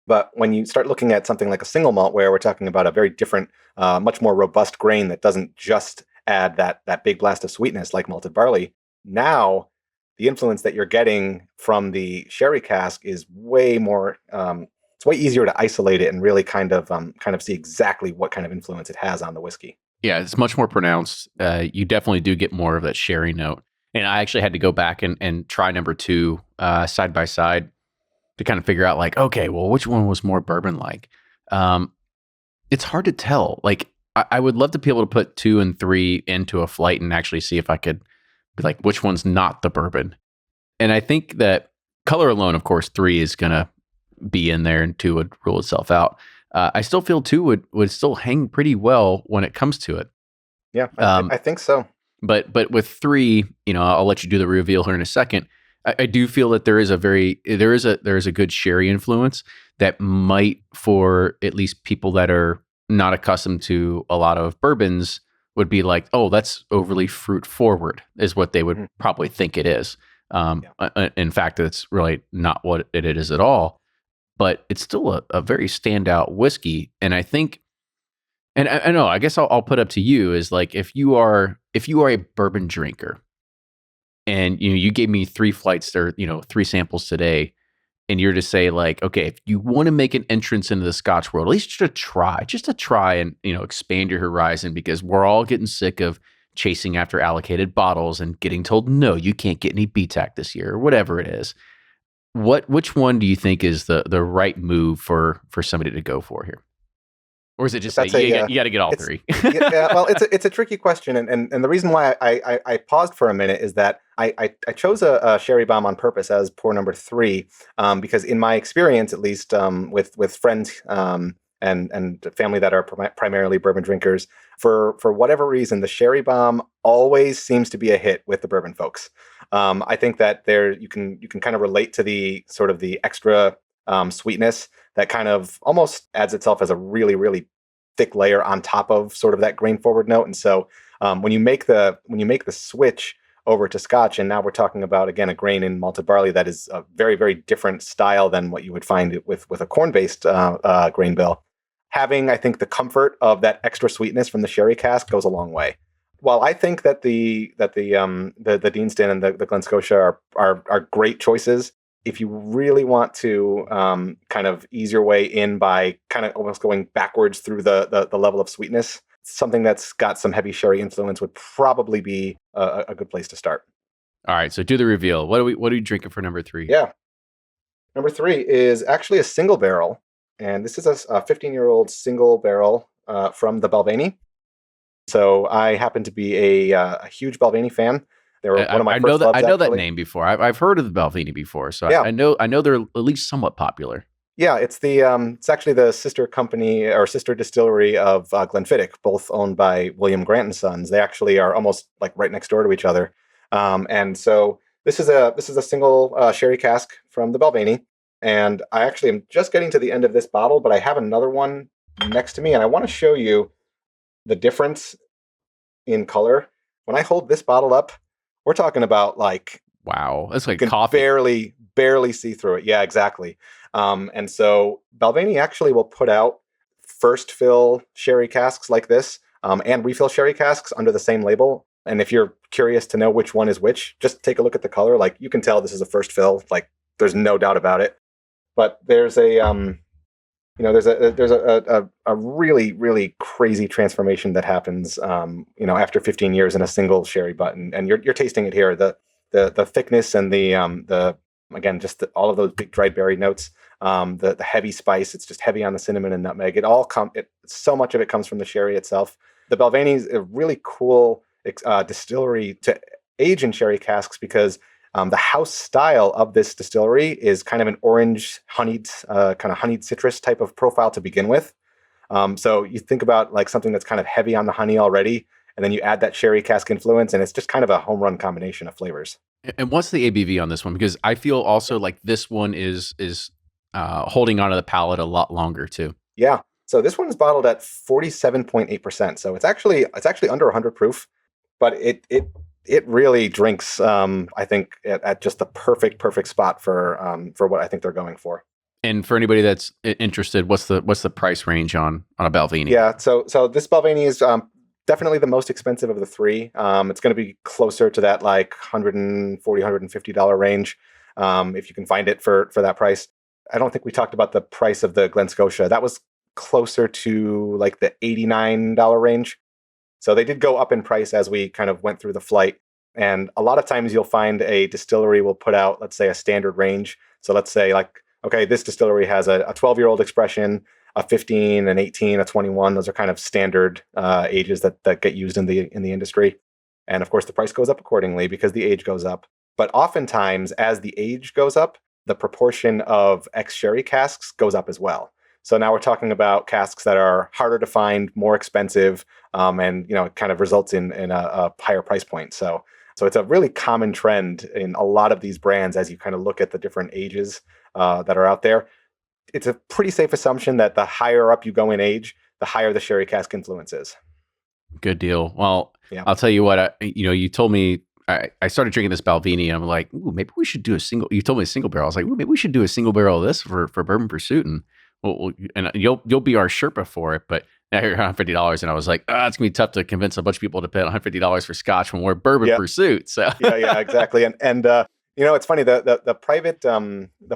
But when you start looking at something like a single malt, where we're talking about a very different, much more robust grain that doesn't just add that big blast of sweetness like malted barley, now the influence that you're getting from the sherry cask is way more. It's way easier to isolate it and really kind of see exactly what kind of influence it has on the whiskey. Yeah, it's much more pronounced. You definitely do get more of that sherry note. And I actually had to go back and try number 2 side by side to kind of figure out, like, okay, well, which one was more bourbon-like? It's hard to tell. Like, I would love to be able to put 2 and 3 into a flight and actually see if I could be like, which one's not the bourbon? And I think that color alone, of course, 3 is going to be in there and 2 would rule itself out. I still feel 2 would still hang pretty well when it comes to it. Yeah, I think so. But with 3, I'll let you do the reveal here in a second. I do feel that there is a good sherry influence that might, for at least people that are not accustomed to a lot of bourbons, would be like, oh, that's overly fruit forward, is what they would probably think it is. In fact, it's really not what it is at all. But it's still a very standout whiskey, and I think, and I know, I guess I'll put up to you is like, if you are a bourbon drinker, and you gave me 3 flights or 3 samples today, and you're to say, like, okay, if you want to make an entrance into the Scotch world, at least just to try and expand your horizon, because we're all getting sick of chasing after allocated bottles and getting told, no, you can't get any BTAC this year, or whatever it is. Which one do you think is the right move for somebody to go for here? Or is it just you got to get all 3? Well, it's a tricky question, and the reason why I paused for a minute is that I chose a sherry bomb on purpose as pour number 3, because in my experience, at least, with friends and family that are primarily bourbon drinkers, for whatever reason, the sherry bomb always seems to be a hit with the bourbon folks. I think that you can kind of relate to the sort of the extra sweetness that kind of almost adds itself as a really, really thick layer on top of sort of that grain forward note. And so when you make the switch over to Scotch, and now we're talking about, again, a grain in malted barley that is a very, very different style than what you would find with a corn-based grain bill. Having, I think, the comfort of that extra sweetness from the sherry cask goes a long way. While I think that the Deanston and the Glen Scotia are great choices, if you really want to kind of ease your way in by kind of almost going backwards through the level of sweetness, something that's got some heavy sherry influence would probably be a good place to start. All right, so do the reveal. What are we drinking for number 3? Yeah. Number 3 is actually a single barrel, and this is a 15-year-old single barrel from the Belvini. So I happen to be a huge Belvini fan. They were one of my first loves. I know that name before. I've heard of the Belvini before, so yeah. I know they're at least somewhat popular. Yeah, it's it's actually the sister company or sister distillery of Glenfiddich, both owned by William Grant and Sons. They actually are almost like right next door to each other. And so this is a single sherry cask from the Belvini, and I actually am just getting to the end of this bottle, but I have another one next to me, and I want to show you the difference in color. When I hold this bottle up, we're talking about like, wow, that's like you can coffee. barely see through it. Yeah, exactly. And so Belvini actually will put out first fill sherry casks like this and refill sherry casks under the same label. And if you're curious to know which one is which, just take a look at the color. Like, you can tell this is a first fill. Like, there's no doubt about it. But there's a really, really crazy transformation that happens after 15 years in a single sherry butt, and you're tasting it here. The thickness and the again, just all of those big dried berry notes, the heavy spice. It's just heavy on the cinnamon and nutmeg. So much of it comes from the sherry itself. The Belvini is a really cool distillery to age in sherry casks because the house style of this distillery is kind of an orange honeyed citrus type of profile to begin with. So you think about like something that's kind of heavy on the honey already, and then you add that sherry cask influence, and it's just kind of a home run combination of flavors. And what's the ABV on this one? Because I feel also like this one is holding onto the palate a lot longer too. Yeah. So this one is bottled at 47.8%. So it's actually under 100 proof, but it really drinks, I think, at just the perfect spot for what I think they're going for. And for anybody that's interested, what's the price range on a Belvini? Yeah. So this Belvini is definitely the most expensive of the three. It's going to be closer to that like $140, $150 range if you can find it for that price. I don't think we talked about the price of the Glen Scotia. That was closer to like the $89 range. So they did go up in price as we kind of went through the flight. And a lot of times you'll find a distillery will put out, let's say, a standard range. So let's say like, okay, this distillery has a 12-year-old expression, a 15, an 18, a 21. Those are kind of standard ages that get used in the industry. And of course, the price goes up accordingly because the age goes up. But oftentimes, as the age goes up, the proportion of ex-sherry casks goes up as well. So now we're talking about casks that are harder to find, more expensive, and it kind of results in a higher price point. So it's a really common trend in a lot of these brands as you kind of look at the different ages that are out there. It's a pretty safe assumption that the higher up you go in age, the higher the sherry cask influence is. Good deal. Well, yeah. I'll tell you what, you told me, I started drinking this Belvini, and I'm like, ooh, maybe we should do a single. You told me a single barrel. I was like, ooh, maybe we should do a single barrel of this for Bourbon Pursuit, and you'll be our Sherpa for it. But now you're $150, and I was like, it's gonna be tough to convince a bunch of people to pay $150 for Scotch when we're Bourbon Pursuit. So yeah, exactly. And it's funny, the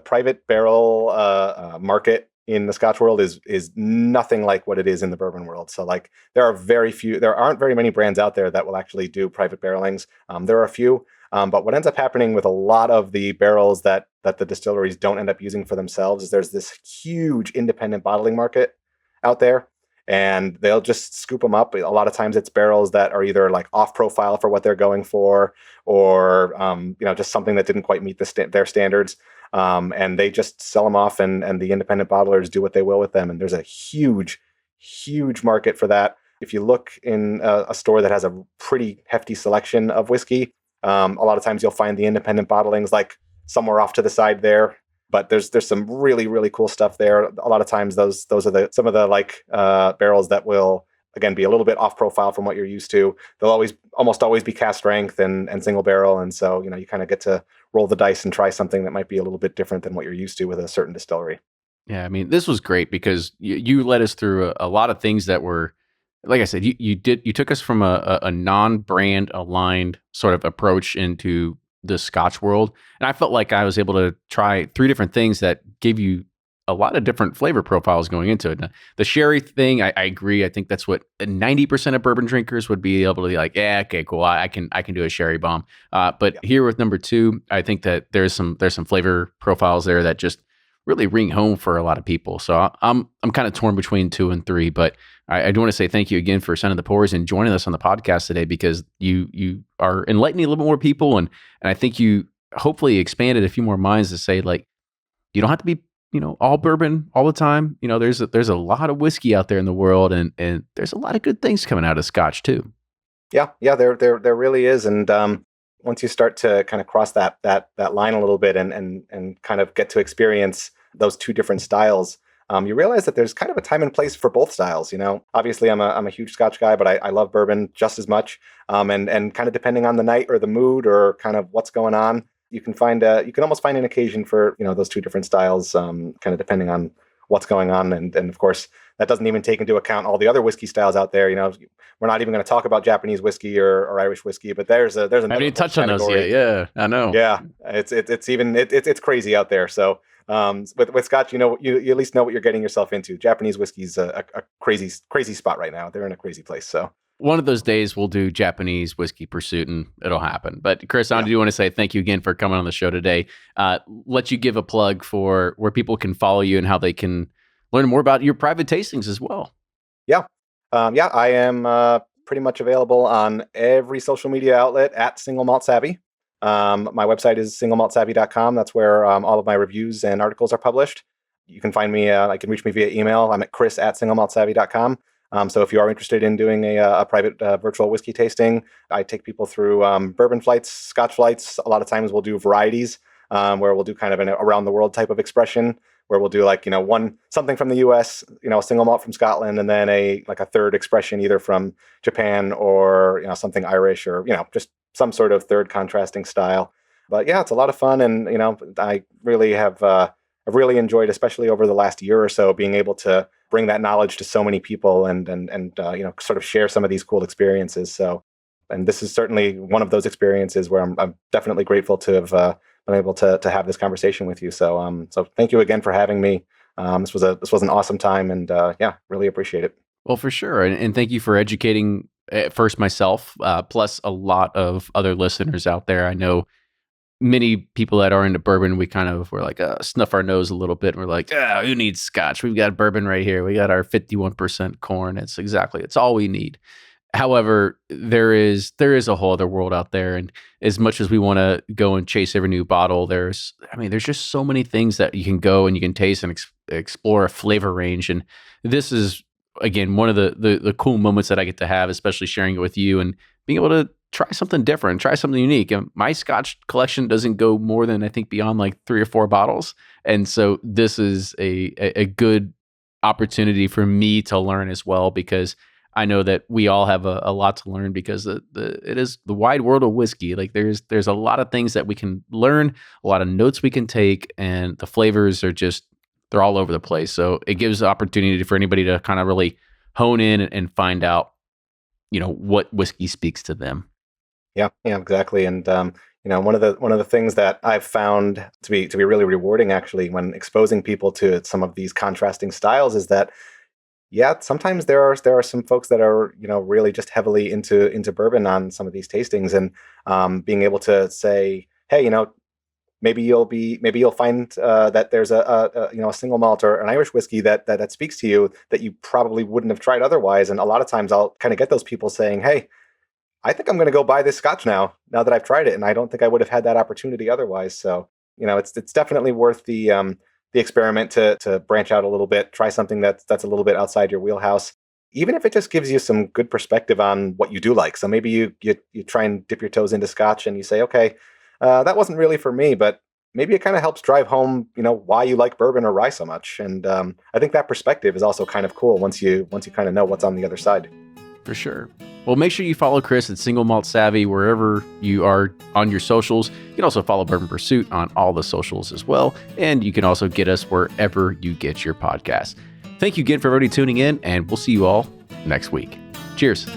private barrel market in the Scotch world is nothing like what it is in the bourbon world. So like there aren't very many brands out there that will actually do private barrelings. There are a few, but what ends up happening with a lot of the barrels that the distilleries don't end up using for themselves is there's this huge independent bottling market out there, and they'll just scoop them up. A lot of times it's barrels that are either like off profile for what they're going for, or just something that didn't quite meet their standards. And they just sell them off, and the independent bottlers do what they will with them. And there's a huge market for that. If you look in a store that has a pretty hefty selection of whiskey, a lot of times you'll find the independent bottlings like somewhere off to the side there. But there's some really, really cool stuff there. A lot of times those are some of the barrels that will, again, be a little bit off profile from what you're used to. They'll almost always be cast strength and single barrel. And so, you kind of get to roll the dice and try something that might be a little bit different than what you're used to with a certain distillery. Yeah, I mean, this was great because you led us through a lot of things that were, like I said, you took us from a non-brand aligned sort of approach into the Scotch world. And I felt like I was able to try 3 different things that gave you a lot of different flavor profiles going into it. Now, the sherry thing, I agree. I think that's what 90% of bourbon drinkers would be able to be like, yeah, okay, cool. I can do a sherry bomb. But here with number 2, I think that there's some flavor profiles there that just really ring home for a lot of people. So I'm kind of torn between 2 and 3, but I do want to say thank you again for sending the pours and joining us on the podcast today, because you are enlightening a little bit more people, and I think you hopefully expanded a few more minds to say, like, you don't have to be all bourbon all the time. There's a lot of whiskey out there in the world, and there's a lot of good things coming out of Scotch too. Yeah, there really is, and once you start to kind of cross that line a little bit and kind of get to experience those 2 different styles, you realize that there's kind of a time and place for both styles. Obviously I'm a huge Scotch guy, but I love bourbon just as much. And kind of depending on the night or the mood or kind of what's going on, you can almost find an occasion for, those 2 different styles, kind of depending on what's going on. And of course, that doesn't even take into account all the other whiskey styles out there. We're not even going to talk about Japanese whiskey or Irish whiskey, but there's another. I didn't touch on those yet. Yeah, I know. Yeah, it's crazy out there. So with Scotch, you at least know what you're getting yourself into. Japanese whiskey's a crazy spot right now. They're in a crazy place. So one of those days we'll do Japanese whiskey pursuit and it'll happen. But Chris, I do want to say thank you again for coming on the show today. Let you give a plug for where people can follow you and how they can learn more about your private tastings as well. Yeah. I am pretty much available on every social media outlet at Single Malt Savvy. My website is singlemaltsavvy.com. That's where all of my reviews and articles are published. You can find me, I can reach me via email. I'm at chris@singlemaltsavvy.com. So if you are interested in doing a private virtual whiskey tasting, I take people through bourbon flights, Scotch flights. A lot of times we'll do varieties where we'll do kind of an around the world type of expression, where we'll do something from the US, a single malt from Scotland, and then a third expression either from Japan or, something Irish or, just some sort of third contrasting style. But yeah, it's a lot of fun. And, I really have, I've really enjoyed, especially over the last year or so, being able to bring that knowledge to so many people and sort of share some of these cool experiences. So, and this is certainly one of those experiences where I'm definitely grateful to have been able to have this conversation with you. So, so thank you again for having me. This was an awesome time, and really appreciate it. Well, for sure. And thank you for educating first myself, plus a lot of other listeners out there. I know many people that are into bourbon, we're like, snuff our nose a little bit. And we're like, who needs Scotch? We've got bourbon right here. We got our 51% corn. It's all we need. However, there is a whole other world out there. And as much as we want to go and chase every new bottle, there's just so many things that you can go and you can taste and explore a flavor range. And this is, again, one of the cool moments that I get to have, especially sharing it with you and being able to try something different, try something unique. And my Scotch collection doesn't go more than, I think, beyond like 3 or 4 bottles. And so this is a good opportunity for me to learn as well, because I know that we all have a lot to learn, because it is the wide world of whiskey. Like there's a lot of things that we can learn, a lot of notes we can take, and the flavors are they're all over the place. So it gives the opportunity for anybody to kind of really hone in and find out, what whiskey speaks to them. Yeah, exactly. And one of the things that I've found to be really rewarding, actually, when exposing people to some of these contrasting styles, is that sometimes there are some folks that are really just heavily into bourbon on some of these tastings, and being able to say, hey, maybe you'll find that there's a single malt or an Irish whiskey that speaks to you that you probably wouldn't have tried otherwise. And a lot of times I'll kind of get those people saying, hey, I think I'm going to go buy this Scotch now that I've tried it, and I don't think I would have had that opportunity otherwise. So it's definitely worth the experiment to branch out a little bit, try something that's a little bit outside your wheelhouse, even if it just gives you some good perspective on what you do like. So maybe you try and dip your toes into Scotch and you say, okay, that wasn't really for me, but maybe it kind of helps drive home, why you like bourbon or rye so much. And I think that perspective is also kind of cool once you kind of know what's on the other side. For sure. Well, make sure you follow Chris at Single Malt Savvy wherever you are on your socials. You can also follow Bourbon Pursuit on all the socials as well. And you can also get us wherever you get your podcasts. Thank you again for everybody tuning in, and we'll see you all next week. Cheers.